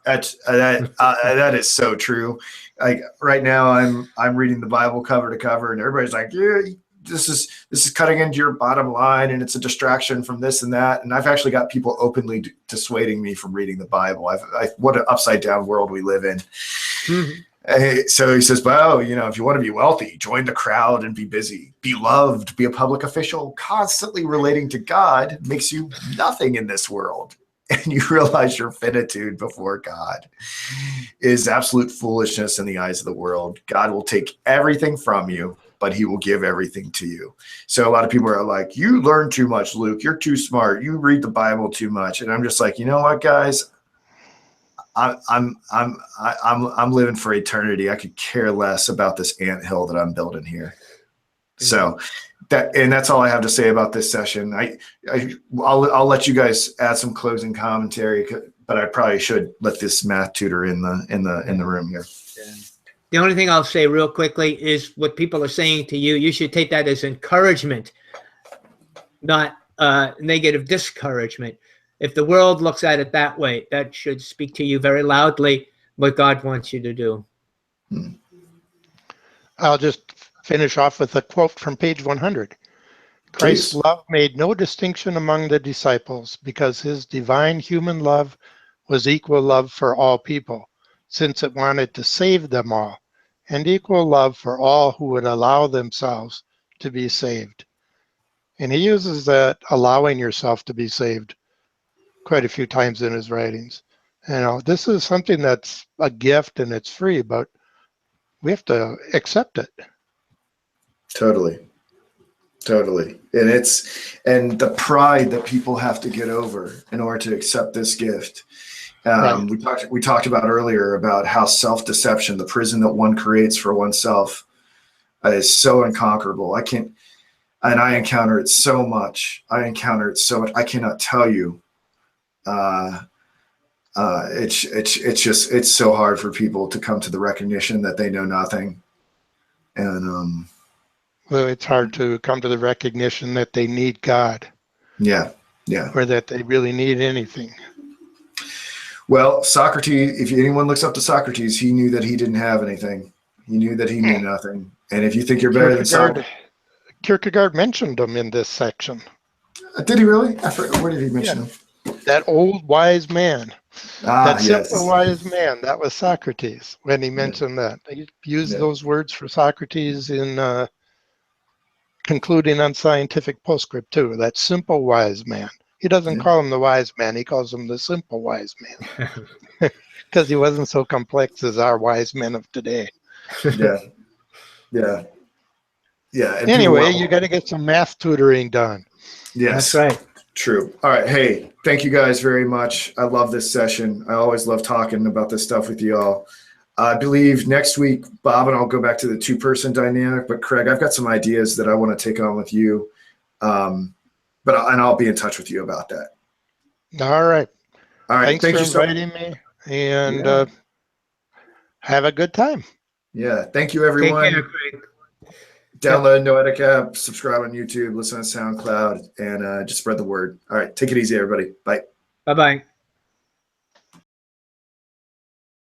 [SPEAKER 1] That is so true. Like right now, I'm reading the Bible cover to cover, and everybody's like, "Yeah, this is cutting into your bottom line, and it's a distraction from this and that." And I've actually got people openly dissuading me from reading the Bible. What an upside down world we live in. Mm-hmm. So he says, "Well, you know, if you want to be wealthy, join the crowd and be busy, be loved, be a public official. Constantly relating to God makes you nothing in this world." And you realize your finitude before God is absolute foolishness in the eyes of the world. God will take everything from you, but he will give everything to you. So a lot of people are like, you learn too much, Luke. You're too smart. You read the Bible too much. And I'm just like, you know what, guys? I'm living for eternity. I could care less about this anthill that I'm building here. So that's all I have to say about this session. I'll let you guys add some closing commentary, but I probably should let this math tutor in the room here.
[SPEAKER 2] Yeah. The only thing I'll say real quickly is what people are saying to you. You should take that as encouragement, not negative discouragement. If the world looks at it that way, that should speak to you very loudly what God wants you to do.
[SPEAKER 3] I'll just finish off with a quote from page 100. Christ's love made no distinction among the disciples because his divine human love was equal love for all people, since it wanted to save them all, and equal love for all who would allow themselves to be saved. And he uses that allowing yourself to be saved quite a few times in his writings. You know, this is something that's a gift and it's free, but we have to accept it.
[SPEAKER 1] Totally. And the pride that people have to get over in order to accept this gift. Right. We talked about earlier about how self-deception, the prison that one creates for oneself, is so unconquerable. I encounter it so much. I cannot tell you. It's so hard for people to come to the recognition that they know nothing. And
[SPEAKER 3] well, it's hard to come to the recognition that they need God.
[SPEAKER 1] Yeah.
[SPEAKER 3] Or that they really need anything.
[SPEAKER 1] Well, Socrates, if anyone looks up to Socrates, he knew that he didn't have anything. He knew that he knew nothing. And if you think you're better than Socrates,
[SPEAKER 3] Kierkegaard mentioned them in this section.
[SPEAKER 1] did he really? I forgot, where did he mention them?
[SPEAKER 3] That old wise man.
[SPEAKER 1] Ah,
[SPEAKER 3] That
[SPEAKER 1] yes.
[SPEAKER 3] simple wise man, that was Socrates when he mentioned that. He used those words for Socrates in concluding on scientific postscript too. That simple wise man. He doesn't call him the wise man, he calls him the simple wise man. Because he wasn't so complex as our wise men of today.
[SPEAKER 1] Yeah. Yeah. Yeah. And
[SPEAKER 3] Anyway, you got to get some math tutoring done.
[SPEAKER 1] Yes.
[SPEAKER 2] That's right.
[SPEAKER 1] True. All right. Hey, thank you guys very much. I love this session. I always love talking about this stuff with you all. I believe next week, Bob and I'll go back to the two-person dynamic, but Craig, I've got some ideas that I want to take on with you. And I'll be in touch with you about that.
[SPEAKER 3] All right.
[SPEAKER 1] All right.
[SPEAKER 3] Thanks for inviting me, and have a good time.
[SPEAKER 1] Yeah. Thank you, everyone.
[SPEAKER 2] Take care, Craig.
[SPEAKER 1] Download Noetic app, subscribe on YouTube, listen on SoundCloud, and just spread the word. All right. Take it easy, everybody. Bye.
[SPEAKER 2] Bye-bye.